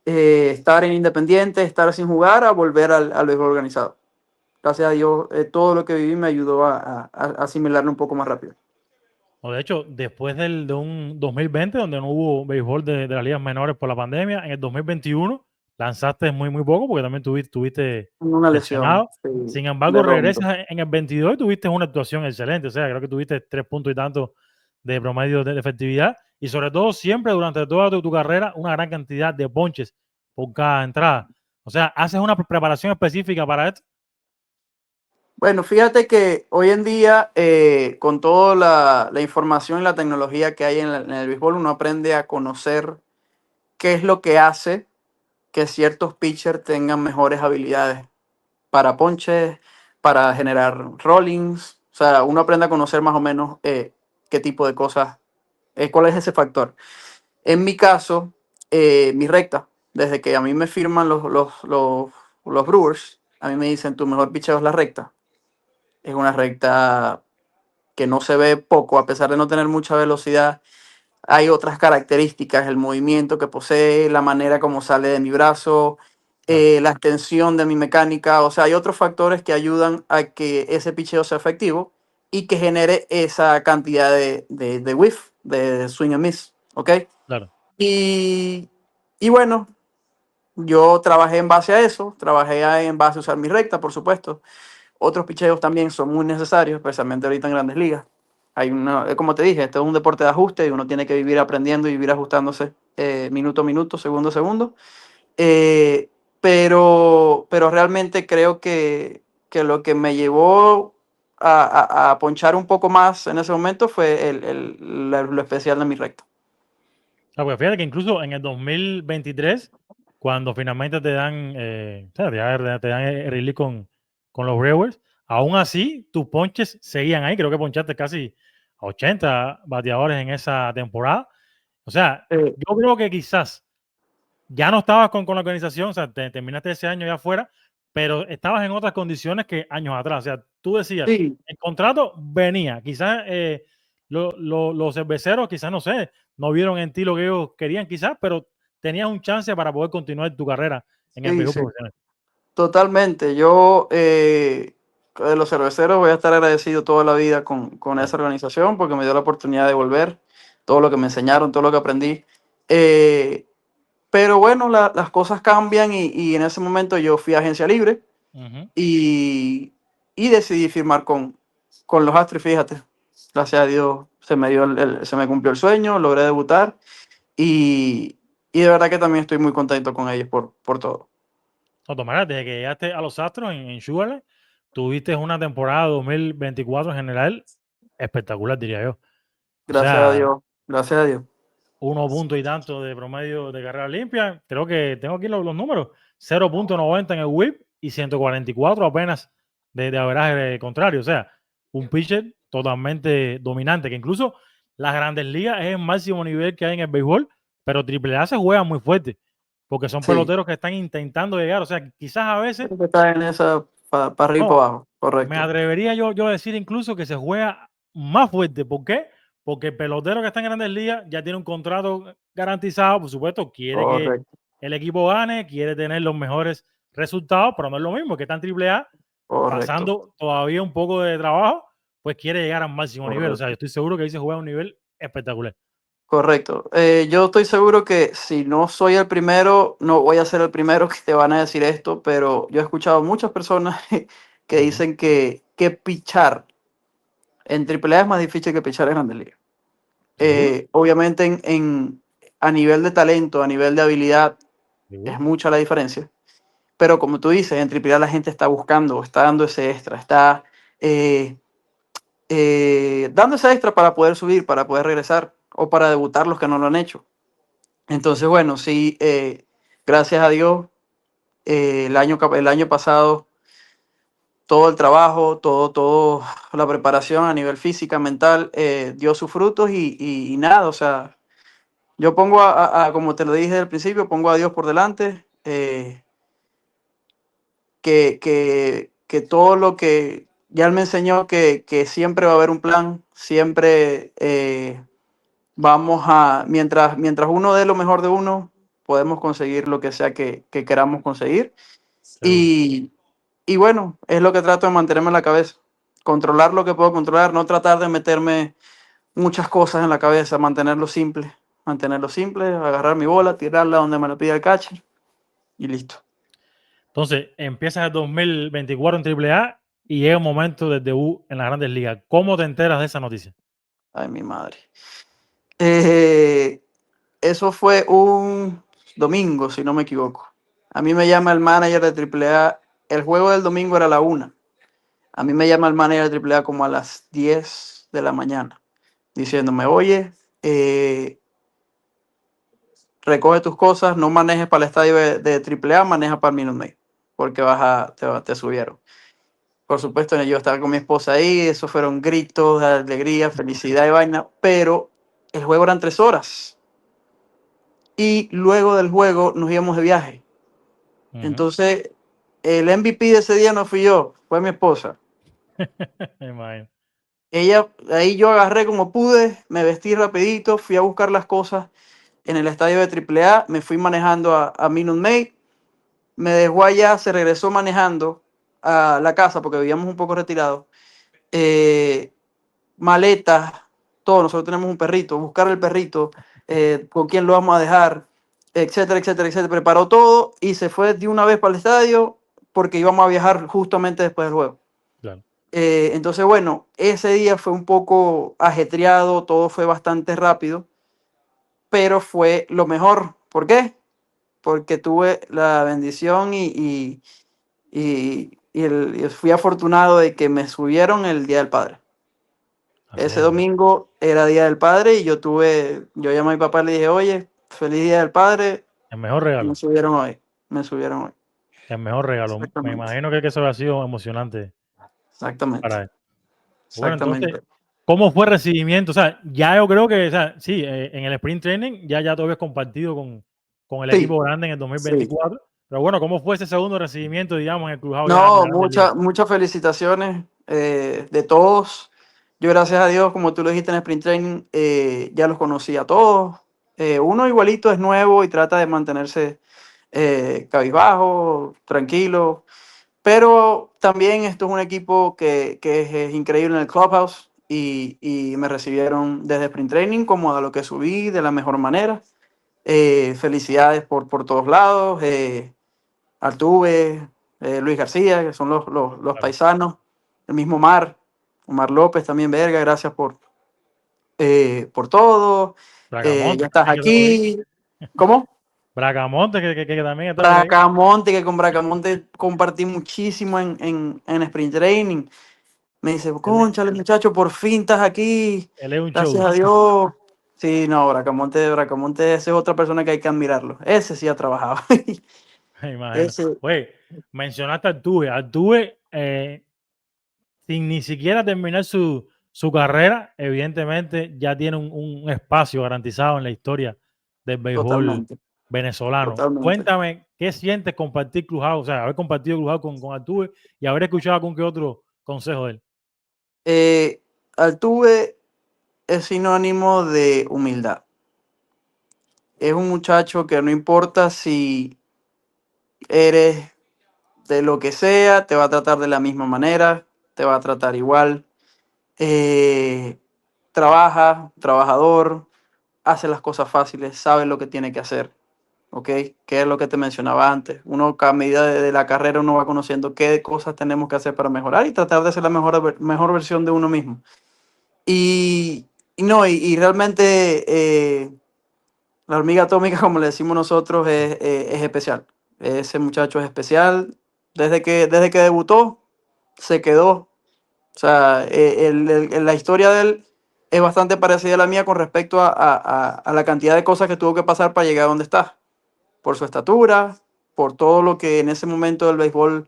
[SPEAKER 2] estar en Independiente, estar sin jugar, a volver al béisbol organizado. Gracias a Dios, todo lo que viví me ayudó a asimilarlo un poco más rápido.
[SPEAKER 1] O de hecho, después de un 2020, donde no hubo béisbol de las ligas menores por la pandemia, en el 2021 lanzaste muy, muy poco porque también tuviste
[SPEAKER 2] Una lesión,
[SPEAKER 1] lesionado.
[SPEAKER 2] sí,
[SPEAKER 1] Sin
[SPEAKER 2] de
[SPEAKER 1] embargo,
[SPEAKER 2] rómito.
[SPEAKER 1] regresas en el 22 y tuviste una actuación excelente. O sea, creo que tuviste 3 puntos y tanto de promedio de efectividad. Y sobre todo, siempre durante toda tu carrera, una gran cantidad de ponches por cada entrada. O sea, ¿haces una preparación específica para esto?
[SPEAKER 2] Bueno, fíjate que hoy en día, con toda la información y la tecnología que hay en el béisbol, uno aprende a conocer qué es lo que hace que ciertos pitchers tengan mejores habilidades para ponches, para generar rollings. O sea, uno aprende a conocer más o menos qué tipo de cosas, cuál es ese factor. En mi caso, mi recta, desde que a mí me firman los Brewers, a mí me dicen tu mejor pitcher es la recta. Es una recta que no se ve poco, a pesar de no tener mucha velocidad. Hay otras características, el movimiento que posee, la manera como sale de mi brazo,
[SPEAKER 1] Claro,
[SPEAKER 2] la extensión de mi mecánica. O sea, hay otros factores que ayudan a que ese picheo sea efectivo y que genere esa cantidad de whiff, de swing and miss. ¿Ok?
[SPEAKER 1] claro.
[SPEAKER 2] Y, y bueno, yo trabajé en base a eso, trabajé en base a usar mi recta, por supuesto. Otros picheos también son muy necesarios, especialmente ahorita en grandes ligas. Hay una, como te dije, esto es un deporte de ajuste y uno tiene que vivir aprendiendo y vivir ajustándose minuto a minuto, segundo a segundo. Eh, pero realmente creo que lo que me llevó a ponchar un poco más en ese momento fue lo especial de mi recta.
[SPEAKER 1] Ah, pues fíjate que incluso en el 2023, cuando finalmente te dan, o sea, te dan el release con los Brewers, aún así tus ponches seguían ahí. Creo que ponchaste casi a 80 bateadores en esa temporada. O sea,
[SPEAKER 2] Eh,
[SPEAKER 1] yo creo que quizás ya no estabas con la organización, o sea, terminaste ese año ya afuera, pero estabas en otras condiciones que años atrás. O sea, tú decías,
[SPEAKER 2] sí,
[SPEAKER 1] el contrato venía, quizás los cerveceros, quizás no sé, no vieron en ti lo que ellos querían, quizás, pero tenías un chance para poder continuar tu carrera en el
[SPEAKER 2] sí,
[SPEAKER 1] béisbol
[SPEAKER 2] sí.
[SPEAKER 1] profesional.
[SPEAKER 2] Totalmente. Yo de los cerveceros voy a estar agradecido toda la vida con
[SPEAKER 1] Claro.
[SPEAKER 2] esa organización porque me dio la oportunidad de volver, todo lo que me enseñaron, todo lo que aprendí. Eh, pero bueno, las cosas cambian y en ese momento yo fui a agencia libre
[SPEAKER 1] Ujú.
[SPEAKER 2] y, y decidí firmar con los Astros. Fíjate, gracias a Dios se me dio se me cumplió el sueño, logré debutar y, y de verdad que también estoy muy contento con ellos por todo.
[SPEAKER 1] No, Tomás, desde que llegaste a los Astros en Sugarland, tuviste una temporada 2024 en general espectacular, diría yo. O
[SPEAKER 2] Gracias a
[SPEAKER 1] sea,
[SPEAKER 2] Dios, gracias a Dios.
[SPEAKER 1] 1 punto y tanto de promedio de carrera limpia. Creo que tengo aquí los números. 0,90 en el whip y 144 apenas de averaje contrario. O sea, un pitcher totalmente dominante, que incluso las grandes ligas es el máximo nivel que hay en el béisbol, pero Triple A se juega muy fuerte, porque son
[SPEAKER 2] Sí,
[SPEAKER 1] peloteros que están intentando llegar. O sea, quizás a veces,
[SPEAKER 2] creo que está en esa para arriba y
[SPEAKER 1] no,
[SPEAKER 2] para abajo,
[SPEAKER 1] me
[SPEAKER 2] correcto,
[SPEAKER 1] atrevería yo a decir incluso que se juega más fuerte. ¿Por qué? Porque el pelotero que está en Grandes Ligas ya tiene un contrato garantizado, por supuesto, quiere que
[SPEAKER 2] correcto,
[SPEAKER 1] el equipo gane, quiere tener los mejores resultados, pero no es lo mismo que está en Triple A
[SPEAKER 2] correcto,
[SPEAKER 1] pasando todavía un poco de trabajo, pues quiere llegar al máximo nivel. O sea, yo
[SPEAKER 2] correcto.
[SPEAKER 1] estoy seguro que ahí se juega a un nivel espectacular.
[SPEAKER 2] Correcto. Yo estoy seguro que si no soy el primero, no voy a ser el primero que te van a decir esto, pero yo he escuchado muchas personas que
[SPEAKER 1] Ujú.
[SPEAKER 2] dicen que pichar en Triple A es más difícil que pichar en Grandes Ligas.
[SPEAKER 1] Seguro,
[SPEAKER 2] Obviamente a nivel de talento, a nivel de habilidad, es
[SPEAKER 1] seguro.
[SPEAKER 2] mucha la diferencia. Pero como tú dices, en Triple A la gente está buscando, está dando ese extra, está eh, dando ese extra para poder subir, para poder regresar o para debutar los que no lo han hecho. Entonces, bueno, sí, gracias a Dios, el año pasado, todo el trabajo, todo la preparación a nivel física, mental, dio sus frutos y nada, o sea, yo pongo como te lo dije al principio, pongo a Dios por delante, que todo lo que ya Él me enseñó que siempre va a haber un plan, siempre vamos mientras uno dé lo mejor de uno, podemos conseguir lo que sea que queramos conseguir.
[SPEAKER 1] Seguro.
[SPEAKER 2] Y, y bueno, es lo que trato de mantenerme en la cabeza. Controlar lo que puedo controlar, no tratar de meterme muchas cosas en la cabeza, mantenerlo simple, agarrar mi bola, tirarla donde me la pida el catcher y listo.
[SPEAKER 1] Entonces, empiezas el 2024 en AAA y llega un momento del debut en las Grandes Ligas. ¿Cómo te enteras de esa noticia?
[SPEAKER 2] Ay, mi madre. Eso fue un domingo, si no me equivoco. A mí me llama el manager de AAA. El juego del domingo era a la 1. A mí me llama el manager de AAA como a las 10 de la mañana, diciéndome, oye, recoge tus cosas, no manejes para el estadio de AAA, maneja para el Minute Maid, porque te subieron. Por supuesto, yo estaba con mi esposa ahí, eso fueron gritos de alegría, felicidad y vaina, pero el juego eran 3 horas. Y luego del juego nos íbamos de viaje. Entonces, el MVP de ese día no fui yo, fue mi esposa.
[SPEAKER 1] Me imagino.
[SPEAKER 2] Ella, ahí yo agarré como pude, me vestí rapidito, fui a buscar las cosas en el estadio de AAA, me fui manejando a Minute Maid, me dejó allá, se regresó manejando a la casa porque vivíamos un poco retirados. Maletas, todo, nosotros tenemos un perrito, buscar el perrito, con quién lo vamos a dejar, etcétera, etcétera, etcétera. Preparó todo y se fue de una vez para el estadio porque íbamos a viajar justamente después del juego.
[SPEAKER 1] Claro.
[SPEAKER 2] Entonces, bueno, ese día fue un poco ajetreado, todo fue bastante rápido, pero fue lo mejor. ¿Por qué? Porque tuve la bendición y fui afortunado de que me subieron el Día del Padre.
[SPEAKER 1] Así
[SPEAKER 2] Ese
[SPEAKER 1] es.
[SPEAKER 2] domingo era Día del Padre y yo llamé a mi papá y le dije, oye, feliz Día del Padre,
[SPEAKER 1] El mejor
[SPEAKER 2] me
[SPEAKER 1] regalo.
[SPEAKER 2] subieron hoy, me subieron hoy.
[SPEAKER 1] El mejor regalo. Me
[SPEAKER 2] Exactamente,
[SPEAKER 1] imagino que eso ha sido emocionante
[SPEAKER 2] exactamente,
[SPEAKER 1] para él. Bueno, entonces,
[SPEAKER 2] exactamente.
[SPEAKER 1] ¿cómo fue el recibimiento? O sea, ya yo creo que, o sea, sí, en el sprint training ya tú habías compartido con el
[SPEAKER 2] Sí,
[SPEAKER 1] equipo grande en el
[SPEAKER 2] sí.
[SPEAKER 1] 2024. Pero bueno, ¿cómo fue ese segundo recibimiento, digamos, en el Clubhouse ya de
[SPEAKER 2] No,
[SPEAKER 1] las Grandes Ligas?
[SPEAKER 2] muchas felicitaciones de todos. Yo, gracias a Dios, como tú lo dijiste en Sprint Training, ya los conocí a todos. Uno igualito es nuevo y trata de mantenerse cabizbajo, tranquilo. Pero también esto es un equipo que es increíble en el clubhouse y me recibieron desde Sprint Training como a lo que subí de la mejor manera. Felicidades por todos lados. Altuve, Luis García, que son los
[SPEAKER 1] Claro.
[SPEAKER 2] paisanos. El mismo Omar López también, verga, gracias por todo.
[SPEAKER 1] Bracamonte
[SPEAKER 2] Ya estás
[SPEAKER 1] también que estaba ahí.
[SPEAKER 2] aquí. ¿Cómo?
[SPEAKER 1] Bracamonte que también está por ahí.
[SPEAKER 2] Bracamonte, que con Bracamonte compartí muchísimo en Sprint Training. Me dice,
[SPEAKER 1] Él,
[SPEAKER 2] cónchale, muchacho, por fin estás aquí.
[SPEAKER 1] él es un
[SPEAKER 2] Gracias
[SPEAKER 1] show.
[SPEAKER 2] a Dios. Sí, no, Bracamonte, ese es otra persona que hay que admirarlo. Ese sí ha trabajado.
[SPEAKER 1] Me imagino.
[SPEAKER 2] Ese,
[SPEAKER 1] Oye, mencionaste a Altuve. Altuve, sin ni siquiera terminar su carrera, evidentemente ya tiene un espacio garantizado en la historia del béisbol
[SPEAKER 2] totalmente,
[SPEAKER 1] venezolano.
[SPEAKER 2] totalmente.
[SPEAKER 1] Cuéntame, ¿qué sientes compartir Clubhouse? O sea, haber compartido Clubhouse con Altuve y haber escuchado algún que otro consejo de él.
[SPEAKER 2] Altuve es sinónimo de humildad. Es un muchacho que no importa si eres de lo que sea, te va a tratar de la misma manera, te va a tratar igual. Eh, trabajador, hace las cosas fáciles, sabe lo que tiene que hacer, ¿ok? Que es lo que te mencionaba antes. Uno, a medida de la carrera, uno va conociendo qué cosas tenemos que hacer para mejorar y tratar de ser la mejor versión de uno mismo. Y realmente la hormiga atómica, como le decimos nosotros, es especial. Ese muchacho es especial. Desde que debutó, se quedó. O sea, la historia de él es bastante parecida a la mía con respecto a la cantidad de cosas que tuvo que pasar para llegar a donde está. Por su estatura, por todo lo que en ese momento del béisbol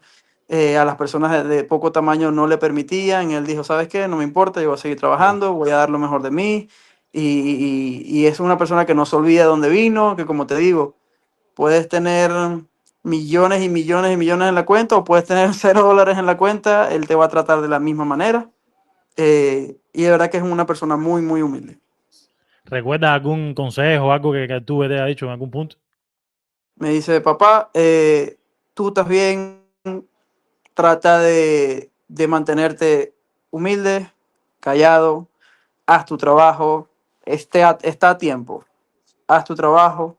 [SPEAKER 2] a las personas de poco tamaño no le permitían. Él dijo, ¿sabes qué? No me importa, yo voy a seguir trabajando, voy a dar lo mejor de mí. Y es una persona que no se olvida de dónde vino, que como te digo, puedes tener millones y millones y millones en la cuenta o puedes tener $0 en la cuenta, él te va a tratar de la misma manera. Y de verdad que es una persona muy, muy humilde.
[SPEAKER 1] ¿Recuerdas algún consejo o algo que Altuve te ha dicho en algún punto?
[SPEAKER 2] Me dice, papá, tú estás bien, trata de mantenerte humilde, callado, haz tu trabajo, está a tiempo, haz tu trabajo,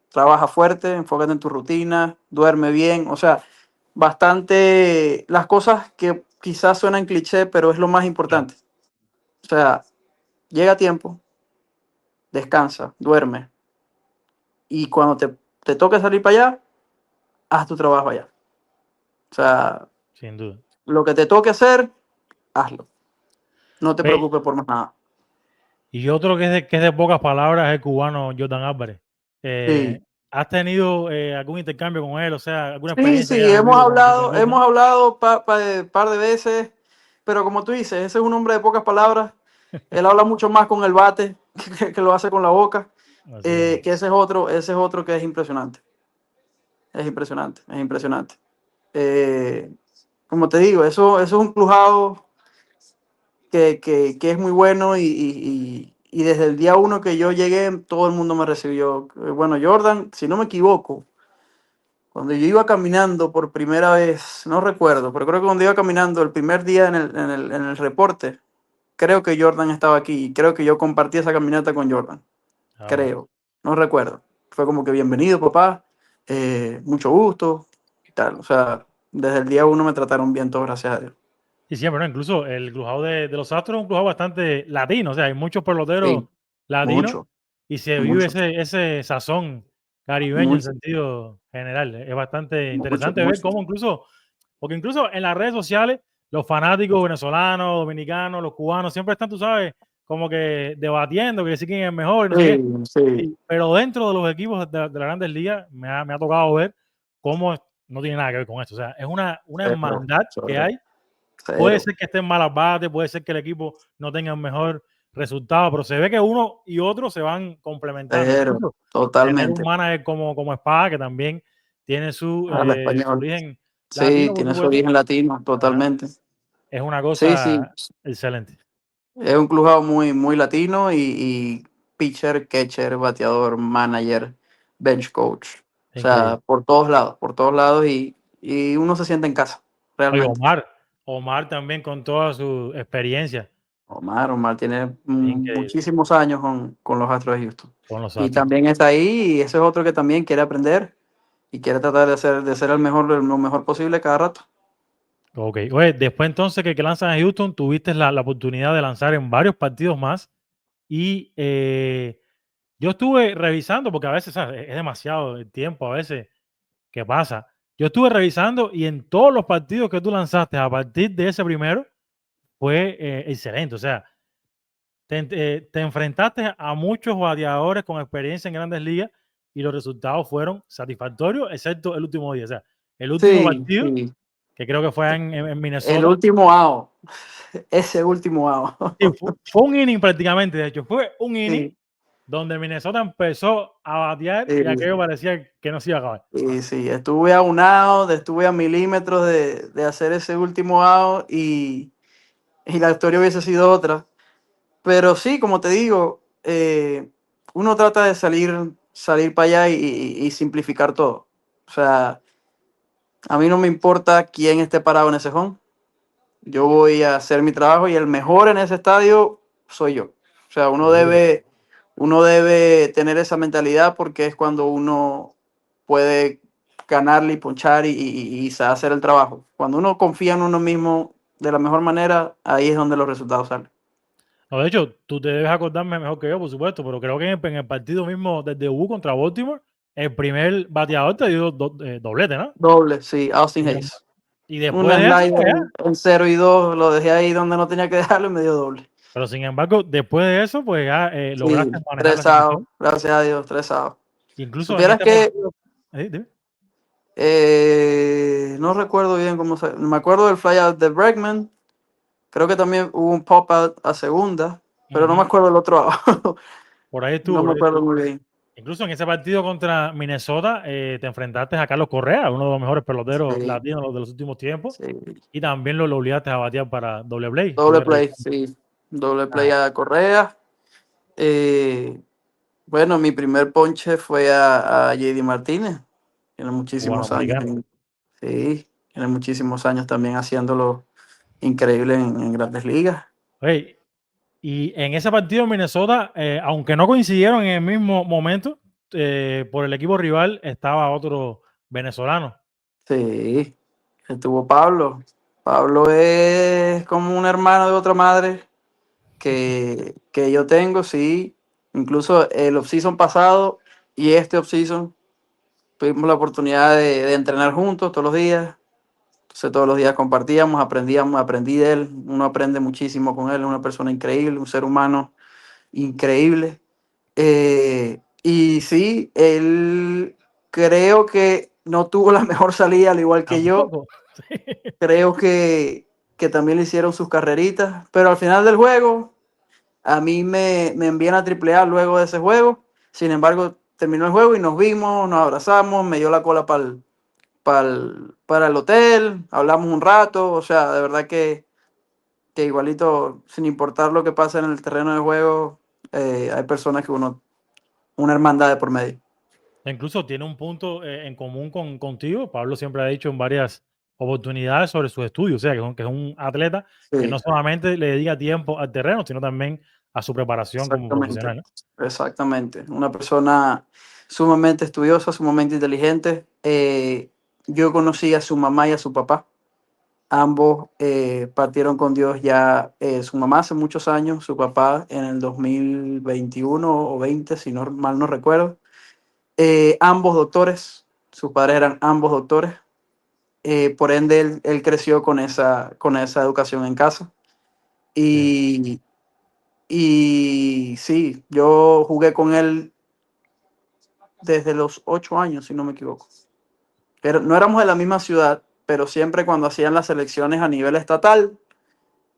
[SPEAKER 2] trabaja fuerte, enfócate en tu rutina, duerme bien, o sea, bastante las cosas que quizás suenan cliché, pero es lo más
[SPEAKER 1] Claro,
[SPEAKER 2] importante. O sea, llega a tiempo, descansa, duerme, y cuando te toque salir para allá, haz tu trabajo allá. O sea,
[SPEAKER 1] sin duda.
[SPEAKER 2] lo que te toque hacer, hazlo. No te
[SPEAKER 1] Ve,
[SPEAKER 2] preocupes por más nada.
[SPEAKER 1] y otro que es de pocas palabras es el cubano Jordan Álvarez.
[SPEAKER 2] Sí,
[SPEAKER 1] ¿Has tenido algún intercambio con él? O sea, alguna
[SPEAKER 2] sí,
[SPEAKER 1] experiencia que
[SPEAKER 2] sí,
[SPEAKER 1] hayas vivido con
[SPEAKER 2] hemos
[SPEAKER 1] Jordan?
[SPEAKER 2] hablado par de veces, pero como tú dices, ese es un hombre de pocas palabras. Él habla mucho más con el bate que lo hace con la boca.
[SPEAKER 1] Así es.
[SPEAKER 2] Que ese es otro que es impresionante. Es impresionante, es impresionante. Eh, Como te digo, eso es un crujado que es muy bueno y desde el día uno que yo llegué, todo el mundo me recibió. Bueno, Jordan, si no me equivoco, cuando yo iba caminando por primera vez, no recuerdo, pero creo que cuando iba caminando el primer día en el reporte, creo que Jordan estaba aquí y creo que yo compartí esa caminata con Jordan.
[SPEAKER 1] Ah, bueno.
[SPEAKER 2] Creo, no recuerdo. Fue como que bienvenido, papá, mucho gusto y tal. O sea, desde el día uno me trataron bien, todo gracias a Dios.
[SPEAKER 1] Y siempre, ¿no? Incluso el crujado de los Astros es un crujado bastante latino, o sea, hay muchos peloteros
[SPEAKER 2] Sí,
[SPEAKER 1] latinos
[SPEAKER 2] mucho,
[SPEAKER 1] y se vive
[SPEAKER 2] mucho,
[SPEAKER 1] ese sazón caribeño en
[SPEAKER 2] mucho,
[SPEAKER 1] sentido general. Es bastante
[SPEAKER 2] mucho,
[SPEAKER 1] interesante ver
[SPEAKER 2] mucho.
[SPEAKER 1] cómo incluso, porque incluso en las redes sociales, los fanáticos venezolanos, dominicanos, los cubanos, siempre están, tú sabes, como que debatiendo que sí quién es mejor y no sé qué.
[SPEAKER 2] Sí, sí,
[SPEAKER 1] Pero dentro de los equipos de las grandes ligas, me ha tocado ver cómo no tiene nada que ver con esto. O sea, es una
[SPEAKER 2] cero,
[SPEAKER 1] hermandad que
[SPEAKER 2] cero,
[SPEAKER 1] hay. Puede
[SPEAKER 2] cero,
[SPEAKER 1] ser que estén malas bates, puede ser que el equipo no tenga un mejor resultado, pero se ve que uno y otro se van complementando.
[SPEAKER 2] cero,
[SPEAKER 1] Incluso tener un
[SPEAKER 2] totalmente.
[SPEAKER 1] manager como Espada, que también tiene
[SPEAKER 2] Al
[SPEAKER 1] su
[SPEAKER 2] español.
[SPEAKER 1] origen
[SPEAKER 2] Sí,
[SPEAKER 1] latino, por
[SPEAKER 2] tiene su
[SPEAKER 1] supuesto.
[SPEAKER 2] origen latino,
[SPEAKER 1] Ajá.
[SPEAKER 2] totalmente.
[SPEAKER 1] Es una
[SPEAKER 2] Sí, sí,
[SPEAKER 1] cosa excelente.
[SPEAKER 2] es un clubhouse muy, muy latino y pitcher, catcher, bateador, manager, bench coach. O
[SPEAKER 1] Increíble.
[SPEAKER 2] sea, por todos lados y uno se siente en casa,
[SPEAKER 1] Oye,
[SPEAKER 2] realmente.
[SPEAKER 1] Omar también con toda su experiencia.
[SPEAKER 2] Omar tiene
[SPEAKER 1] Increíble.
[SPEAKER 2] muchísimos años con los Astros de Houston.
[SPEAKER 1] Con los
[SPEAKER 2] Y
[SPEAKER 1] Astros.
[SPEAKER 2] también está ahí y ese es otro que también quiere aprender y quiere tratar de ser el mejor, lo mejor posible cada rato.
[SPEAKER 1] Ok. Oye, después entonces que lanzan a Houston, tuviste la oportunidad de lanzar en varios partidos más. Y yo estuve revisando, porque a veces ¿sabes? Es demasiado el tiempo a veces que pasa. Yo estuve revisando y en todos los partidos que tú lanzaste a partir de ese primero fue excelente. O sea, te enfrentaste a muchos bateadores con experiencia en grandes ligas y los resultados fueron satisfactorios, excepto el último día. O sea, el último
[SPEAKER 2] Sí,
[SPEAKER 1] partido,
[SPEAKER 2] sí.
[SPEAKER 1] que creo que fue en
[SPEAKER 2] El
[SPEAKER 1] Minnesota.
[SPEAKER 2] último out, ese último out.
[SPEAKER 1] Sí, fue un inning prácticamente, de hecho, fue un inning
[SPEAKER 2] Sí,
[SPEAKER 1] donde Minnesota empezó a batear y
[SPEAKER 2] sí,
[SPEAKER 1] aquello parecía que no se iba a acabar.
[SPEAKER 2] sí, sí. Estuve a un out, estuve a milímetros de hacer ese último out y la historia hubiese sido otra. Pero sí, como te digo, uno trata de salir para allá y simplificar todo. O sea, a mí no me importa quién esté parado en ese home. Yo voy a hacer mi trabajo y el mejor en ese estadio soy yo. O sea,
[SPEAKER 1] Seguro.
[SPEAKER 2] uno debe tener esa mentalidad porque es cuando uno puede ganarle y ponchar y sabe hacer el trabajo. Cuando uno confía en uno mismo de la mejor manera, ahí es donde los resultados salen.
[SPEAKER 1] No, de hecho, tú te debes acordarme mejor que yo, por supuesto, pero creo que en el partido mismo desde U contra Baltimore, el primer bateador te dio doblete, ¿no?
[SPEAKER 2] Doble, sí, Austin
[SPEAKER 1] Sin em-
[SPEAKER 2] Hayes.
[SPEAKER 1] Y
[SPEAKER 2] Un
[SPEAKER 1] después de eso, pues,
[SPEAKER 2] slider
[SPEAKER 1] ya.
[SPEAKER 2] en 0-2, lo dejé ahí donde no tenía que dejarlo y me dio doble.
[SPEAKER 1] Pero sin embargo, después de eso, pues ya
[SPEAKER 2] Sí,
[SPEAKER 1] lograste manejar la
[SPEAKER 2] 3 outs,
[SPEAKER 1] situación.
[SPEAKER 2] gracias a Dios, 3 outs.
[SPEAKER 1] Incluso en
[SPEAKER 2] Supieras
[SPEAKER 1] este
[SPEAKER 2] que
[SPEAKER 1] partido, dime.
[SPEAKER 2] no recuerdo bien cómo se. Me acuerdo del flyout de Bregman. Creo que también hubo un pop-out a segunda, pero no me
[SPEAKER 1] Ujú.
[SPEAKER 2] acuerdo el otro out.
[SPEAKER 1] Por ahí estuvo,
[SPEAKER 2] No
[SPEAKER 1] por
[SPEAKER 2] me
[SPEAKER 1] ahí
[SPEAKER 2] acuerdo
[SPEAKER 1] estuvo.
[SPEAKER 2] muy bien.
[SPEAKER 1] Incluso en ese partido contra Minnesota, te enfrentaste a Carlos Correa, uno de los mejores peloteros
[SPEAKER 2] Sí,
[SPEAKER 1] latinos de los últimos tiempos,
[SPEAKER 2] sí.
[SPEAKER 1] y también lo obligaste a batear para doble play.
[SPEAKER 2] Doble
[SPEAKER 1] Estuve
[SPEAKER 2] play,
[SPEAKER 1] revisando.
[SPEAKER 2] sí. Doble play
[SPEAKER 1] Ah,
[SPEAKER 2] a Correa. Eh, bueno, mi primer ponche fue a JD Martínez. Tiene
[SPEAKER 1] cubano
[SPEAKER 2] muchísimos años.
[SPEAKER 1] americano.
[SPEAKER 2] Sí, tiene muchísimos años también haciéndolo increíble en Grandes Ligas.
[SPEAKER 1] Hey, Y en ese partido en Minnesota, aunque no coincidieron en el mismo momento, por el equipo rival estaba otro venezolano.
[SPEAKER 2] Sí, estuvo Pablo. Pablo es como un hermano de otra madre que yo tengo, sí. Incluso el off-season pasado y este off-season tuvimos la oportunidad de entrenar juntos todos los días. Entonces todos los días compartíamos, aprendíamos, aprendí de él. Uno aprende muchísimo con él, es una persona increíble, un ser humano increíble. Y sí, él creo que no tuvo la mejor salida, al igual que yo.
[SPEAKER 1] Tampoco.
[SPEAKER 2] Creo que también le hicieron sus carreritas, pero al final del juego, a mí me envían a AAA luego de ese juego. Sin embargo, terminó el juego y nos vimos, nos abrazamos, me dio la cola para el hotel, hablamos un rato, o sea, de verdad que igualito, sin importar lo que pase en el terreno de juego, hay personas que una hermandad de por medio.
[SPEAKER 1] Incluso tiene un punto en común contigo. Pablo siempre ha dicho en varias oportunidades sobre sus estudios, o sea, que es un atleta que no
[SPEAKER 2] Sí,
[SPEAKER 1] solamente le dedica tiempo al terreno, sino también a su preparación como
[SPEAKER 2] exactamente,
[SPEAKER 1] profesional, ¿no?
[SPEAKER 2] exactamente. Una persona sumamente estudiosa, sumamente inteligente. Yo conocí a su mamá y a su papá. Ambos partieron con Dios ya, su mamá hace muchos años, su papá en el 2021 o 20 si no mal no recuerdo. Ambos doctores, sus padres eran ambos doctores. Por ende, él creció con esa educación en casa.
[SPEAKER 1] Sí.
[SPEAKER 2] Y, y sí, yo jugué con él desde los 8 años, si no me equivoco. Pero no éramos de la misma ciudad, pero siempre cuando hacían las selecciones a nivel estatal,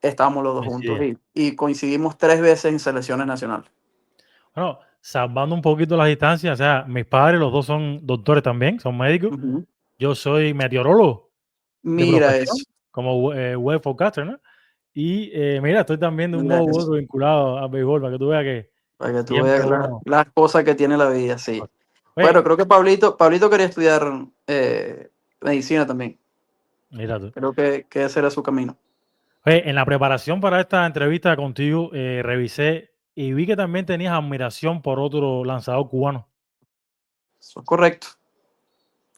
[SPEAKER 2] estábamos los dos juntos
[SPEAKER 1] Coincide.
[SPEAKER 2] y coincidimos 3 veces en selecciones nacionales.
[SPEAKER 1] Bueno, salvando un poquito las distancias, o sea, mis padres, los dos son doctores también, son médicos.
[SPEAKER 2] Ujú.
[SPEAKER 1] Yo soy meteorólogo de
[SPEAKER 2] Mira eso,
[SPEAKER 1] profesión, como web forecaster, ¿no? Y mira, estoy también de un
[SPEAKER 2] mira
[SPEAKER 1] modo u
[SPEAKER 2] eso,
[SPEAKER 1] otro vinculado al béisbol, para que tú veas que
[SPEAKER 2] para que tú
[SPEAKER 1] siempre
[SPEAKER 2] veas
[SPEAKER 1] uno...
[SPEAKER 2] las cosas que tiene la vida, sí. Bueno,
[SPEAKER 1] Oye,
[SPEAKER 2] creo que Pablito quería estudiar medicina también.
[SPEAKER 1] mira tú.
[SPEAKER 2] Creo que ese era su camino.
[SPEAKER 1] Oye, en la preparación para esta entrevista contigo, revisé y vi que también tenías admiración por otro lanzador cubano.
[SPEAKER 2] Eso es correcto.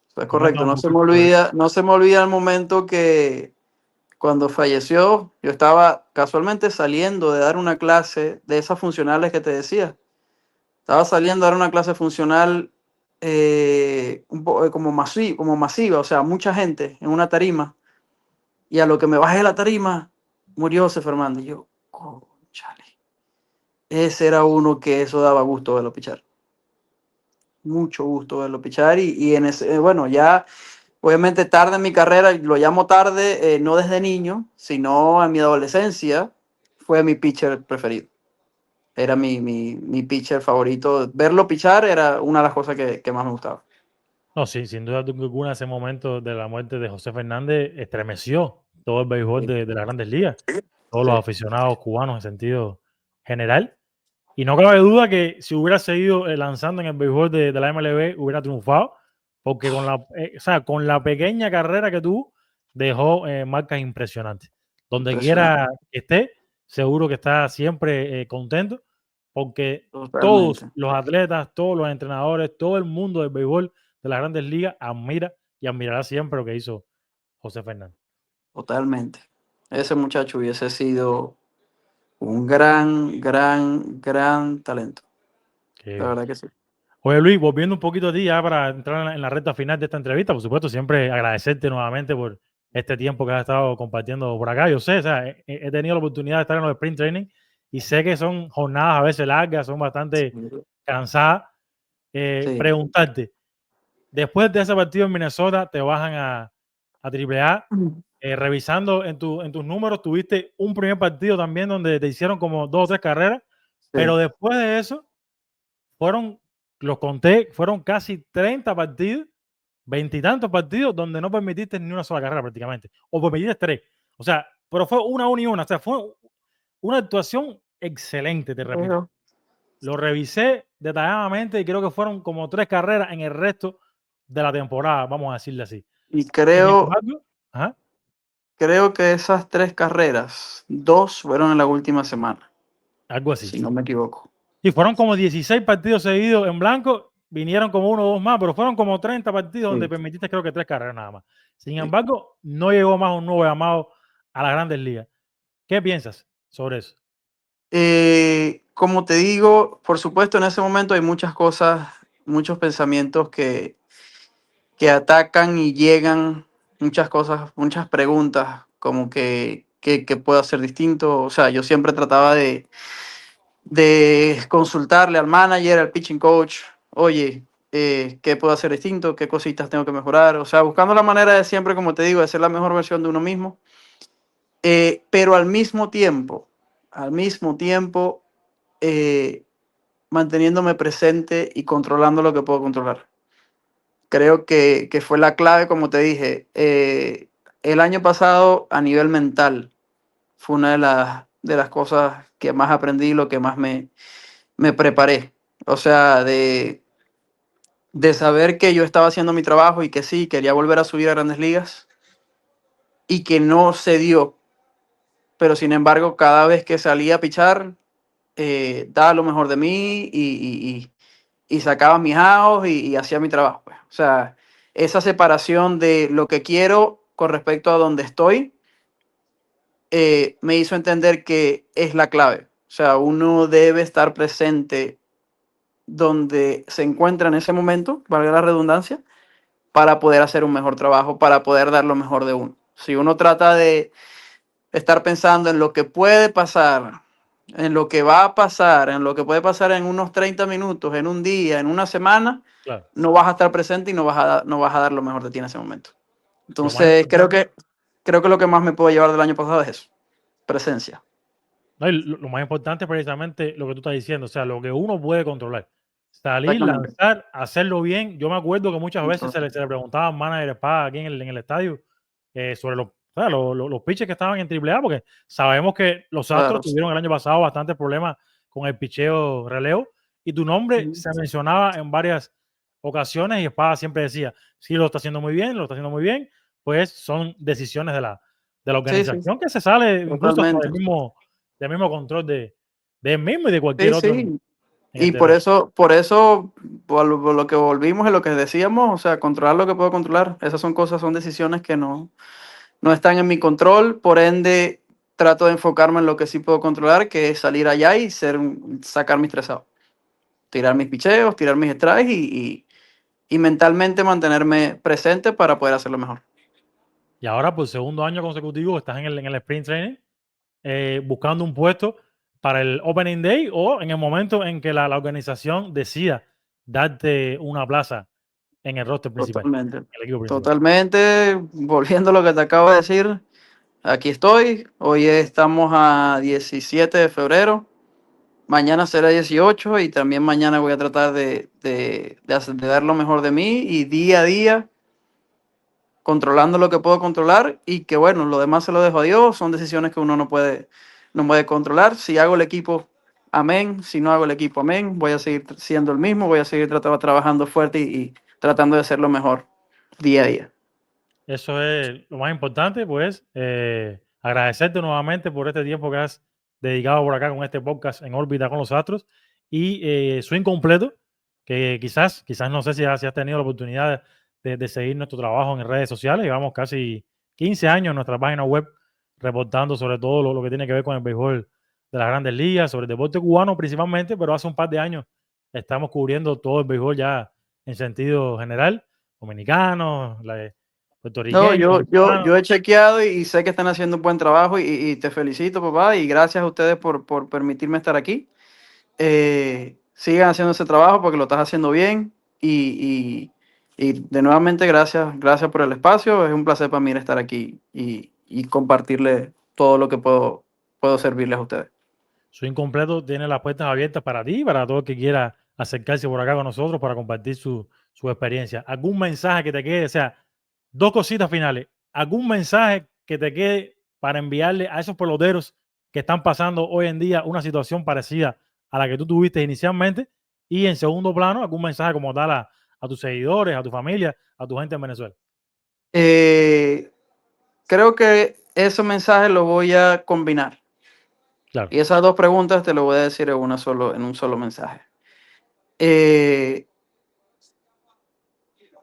[SPEAKER 2] Eso es correcto.
[SPEAKER 1] Coméntame un poquito sobre él.
[SPEAKER 2] No se me olvida el momento que cuando falleció, yo estaba casualmente saliendo de dar una clase de esas funcionales que te decía. Estaba saliendo a dar una clase funcional como masiva, o sea, mucha gente en una tarima. Y a lo que me bajé de la tarima, murió José Fernando. Y yo, chale. Ese era uno que eso daba gusto verlo pichar. Mucho gusto verlo pichar. Y en ese, bueno, ya obviamente tarde en mi carrera, lo llamo tarde, no desde niño, sino en mi adolescencia, fue mi pitcher preferido. Era mi pitcher favorito. Verlo pichar era una de las cosas que más me gustaba.
[SPEAKER 1] No, sí, sin duda alguna, ese momento de la muerte de José Fernández estremeció todo el béisbol
[SPEAKER 2] Sí,
[SPEAKER 1] de las grandes ligas, todos los
[SPEAKER 2] sí,
[SPEAKER 1] aficionados cubanos en sentido general. Y no cabe duda que si hubiera seguido lanzando en el béisbol de la MLB, hubiera triunfado, porque o sea, con la pequeña carrera que tuvo, dejó marcas impresionantes. Donde quiera
[SPEAKER 2] impresionante,
[SPEAKER 1] que esté, seguro que está siempre contento, porque todos
[SPEAKER 2] totalmente,
[SPEAKER 1] los atletas, todos los entrenadores, todo el mundo del béisbol de las grandes ligas admira y admirará siempre lo que hizo José Fernández.
[SPEAKER 2] totalmente. Ese muchacho hubiese sido un gran talento.
[SPEAKER 1] Qué
[SPEAKER 2] La
[SPEAKER 1] bien.
[SPEAKER 2] verdad que sí.
[SPEAKER 1] Oye, Luis, volviendo un poquito a ti ya para entrar en la recta final de esta entrevista, por supuesto, siempre agradecerte nuevamente por este tiempo que has estado compartiendo por acá. Yo sé, o sea, he tenido la oportunidad de estar en los sprint training y sé que son jornadas a veces largas, son bastante cansadas.
[SPEAKER 2] Sí.
[SPEAKER 1] Preguntarte, después de ese partido en Minnesota, te bajan a AAA, revisando en tus números, tuviste un primer partido también donde te hicieron como 2 o 3 carreras, pero
[SPEAKER 2] Sí,
[SPEAKER 1] después de eso fueron, los conté, fueron casi 30 partidos, veintitantos partidos donde no permitiste ni una sola carrera prácticamente, o permitiste 3. O sea, pero fue una y una. O sea, fue una actuación excelente, te repito.
[SPEAKER 2] pero,
[SPEAKER 1] Lo revisé detalladamente y creo que fueron como 3 carreras en el resto de la temporada, vamos a decirle así.
[SPEAKER 2] y
[SPEAKER 1] Sin
[SPEAKER 2] creo,
[SPEAKER 1] embargo, ajá,
[SPEAKER 2] creo que esas 3 carreras, 2 fueron en la última semana.
[SPEAKER 1] algo así.
[SPEAKER 2] si no me equivoco.
[SPEAKER 1] Y fueron como 16 partidos seguidos en blanco, vinieron como 1 o 2 más, pero fueron como 30 partidos donde
[SPEAKER 2] Sí,
[SPEAKER 1] permitiste creo que 3 carreras nada más. Sin
[SPEAKER 2] sí.
[SPEAKER 1] embargo, no llegó más un nuevo llamado a las Grandes Ligas. ¿Qué piensas sobre eso?
[SPEAKER 2] Como te digo, por supuesto, en ese momento hay muchas cosas, muchos pensamientos que atacan y llegan, muchas cosas, muchas preguntas, como que puedo hacer distinto. O sea, yo siempre trataba de consultarle al manager, al pitching coach, oye, ¿qué puedo hacer distinto? ¿Qué cositas tengo que mejorar? O sea, buscando la manera de siempre, como te digo, de ser la mejor versión de uno mismo, pero al mismo tiempo, eh, manteniéndome presente y controlando lo que puedo controlar. Creo que fue la clave, como te dije. El año pasado, a nivel mental, fue una de las cosas que más aprendí, lo que más me preparé. O sea, de saber que yo estaba haciendo mi trabajo y que sí, quería volver a subir a Grandes Ligas y que no se dio. Pero sin embargo, cada vez que salía a pichar, daba lo mejor de mí y sacaba mis outs y hacía mi trabajo, pues. O sea, esa separación de lo que quiero con respecto a donde estoy, me hizo entender que es la clave. O sea, uno debe estar presente donde se encuentra en ese momento, valga la redundancia, para poder hacer un mejor trabajo, para poder dar lo mejor de uno. Si uno trata de estar pensando en lo que puede pasar, en lo que va a pasar, en lo que puede pasar en unos 30 minutos, en un día, en una semana,
[SPEAKER 1] Claro.
[SPEAKER 2] no vas a estar presente y no vas a dar lo mejor de ti en ese momento.
[SPEAKER 1] Lo más
[SPEAKER 2] Entonces,
[SPEAKER 1] importante,
[SPEAKER 2] creo que lo que más me puedo llevar del año pasado es eso, presencia.
[SPEAKER 1] no, y lo más importante es precisamente lo que tú estás diciendo, o sea, lo que uno puede controlar. Salir,
[SPEAKER 2] Exactamente.
[SPEAKER 1] lanzar, hacerlo bien. Yo me acuerdo que muchas veces
[SPEAKER 2] Control.
[SPEAKER 1] se le preguntaba al manager Espada aquí en el estadio sobre los, o sea, los pitchers que estaban en Triple A, porque sabemos que los Astros
[SPEAKER 2] Claro.
[SPEAKER 1] tuvieron el año pasado bastantes problemas con el picheo relevo y tu nombre
[SPEAKER 2] Ujú.
[SPEAKER 1] se mencionaba en varias ocasiones y Espada siempre decía, sí, lo está haciendo muy bien, lo está haciendo muy bien, pues son decisiones de la
[SPEAKER 2] Sí, sí,
[SPEAKER 1] organización que se sale incluso hasta
[SPEAKER 2] totalmente.
[SPEAKER 1] del mismo control de él mismo y de
[SPEAKER 2] Sí,
[SPEAKER 1] cualquier otro
[SPEAKER 2] sí.
[SPEAKER 1] en el
[SPEAKER 2] Y
[SPEAKER 1] terreno.
[SPEAKER 2] por eso, por lo que volvimos y lo que decíamos, o sea, controlar lo que puedo controlar. Esas son cosas, son decisiones que no están en mi control, por ende trato de enfocarme en lo que sí puedo controlar, que es salir allá y sacar mis tres outs, tirar mis picheos, tirar mis strikes y mentalmente mantenerme presente para poder hacerlo mejor.
[SPEAKER 1] Y ahora, por segundo año consecutivo, estás en el sprint training buscando un puesto para el Opening Day o en el momento en que la organización decida darte una plaza en el roster principal,
[SPEAKER 2] Totalmente.
[SPEAKER 1] en el equipo principal.
[SPEAKER 2] Totalmente, volviendo a lo que te acabo de decir, aquí estoy. Hoy estamos a 17 de febrero. Mañana será 18 y también mañana voy a tratar de dar lo mejor de mí y día a día controlando lo que puedo controlar y que bueno, lo demás se lo dejo a Dios, son decisiones que uno no puede controlar. Si hago el equipo, amén, si no hago el equipo, amén, voy a seguir siendo el mismo, voy a seguir trabajando fuerte y tratando de hacerlo mejor día a día.
[SPEAKER 1] Eso es lo más importante, pues agradecerte nuevamente por este tiempo que has dedicado por acá con este podcast en órbita con los Astros y Swing Completo, que quizás no sé si has tenido la oportunidad de seguir nuestro trabajo en redes sociales. Llevamos casi 15 años en nuestra página web reportando sobre todo lo que tiene que ver con el béisbol de las Grandes Ligas, sobre el deporte cubano principalmente, pero hace un par de años estamos cubriendo todo el béisbol ya en sentido general, dominicanos,
[SPEAKER 2] No,
[SPEAKER 1] puertorriqueños,
[SPEAKER 2] yo
[SPEAKER 1] venezolanos.
[SPEAKER 2] he chequeado y sé que están haciendo un buen trabajo y te felicito, papá, y gracias a ustedes por permitirme estar aquí. Sigan haciendo ese trabajo porque lo estás haciendo bien y de nuevamente gracias por el espacio. Es un placer para mí estar aquí y compartirle todo lo que puedo servirles a ustedes.
[SPEAKER 1] Su Incompleto tiene las puertas abiertas para ti y para todo el que quiera acercarse por acá con nosotros para compartir su experiencia. ¿Algún mensaje que te quede? O sea, dos cositas finales. ¿Algún mensaje que te quede para enviarle a esos peloteros que están pasando hoy en día una situación parecida a la que tú tuviste inicialmente? Y en segundo plano, algún mensaje como tal a tus seguidores, a tu familia, a tu gente en Venezuela.
[SPEAKER 2] Creo que ese mensaje lo voy a combinar.
[SPEAKER 1] Claro.
[SPEAKER 2] Y esas dos preguntas te lo voy a decir en un solo mensaje.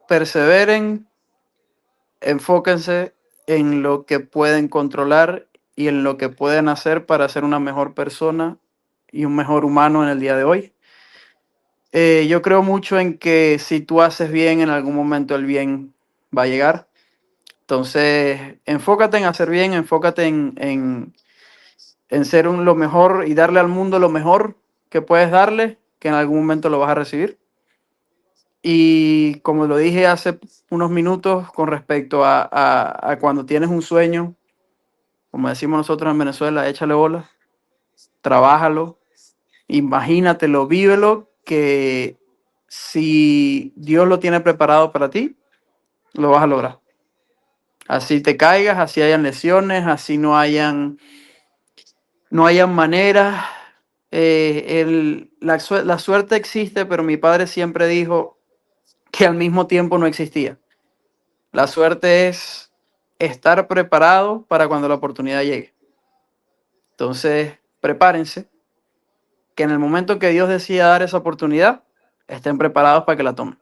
[SPEAKER 2] Perseveren, enfóquense en lo que pueden controlar y en lo que pueden hacer para ser una mejor persona y un mejor humano en el día de hoy. Yo creo mucho en que si tú haces bien, en algún momento el bien va a llegar. Entonces, enfócate en hacer bien, enfócate en ser lo mejor y darle al mundo lo mejor que puedes darle, que en algún momento lo vas a recibir. Y como lo dije hace unos minutos con respecto a cuando tienes un sueño, como decimos nosotros en Venezuela, échale bola, trabájalo, imagínatelo, vívelo, que si Dios lo tiene preparado para ti, lo vas a lograr. Así te caigas, así hayan lesiones, así no hayan maneras. La suerte existe, pero mi padre siempre dijo que al mismo tiempo no existía. La suerte es estar preparado para cuando la oportunidad llegue. Entonces, prepárense, que en el momento que Dios decida dar esa oportunidad, estén preparados para que la tomen.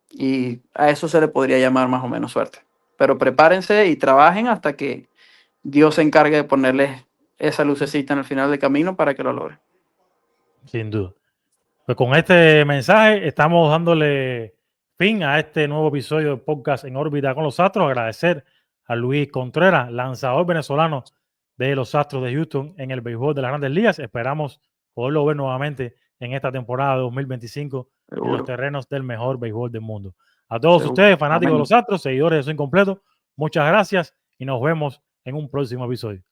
[SPEAKER 2] Y a eso se le podría llamar más o menos suerte. Pero prepárense y trabajen hasta que Dios se encargue de ponerles esa lucecita en el final del camino para que lo logren.
[SPEAKER 1] Sin duda. Pues con este mensaje estamos dándole fin a este nuevo episodio del podcast En órbita con los Astros. Agradecer a Luis Contreras, lanzador venezolano de los Astros de Houston en el béisbol de las Grandes Ligas. Esperamos poderlo ver nuevamente en esta temporada de 2025 en los
[SPEAKER 2] Seguro.
[SPEAKER 1] terrenos del mejor béisbol del mundo. A todos
[SPEAKER 2] Seguro.
[SPEAKER 1] ustedes, fanáticos
[SPEAKER 2] Amén.
[SPEAKER 1] de los Astros, seguidores de Su Incompleto, muchas gracias y nos vemos en un próximo episodio.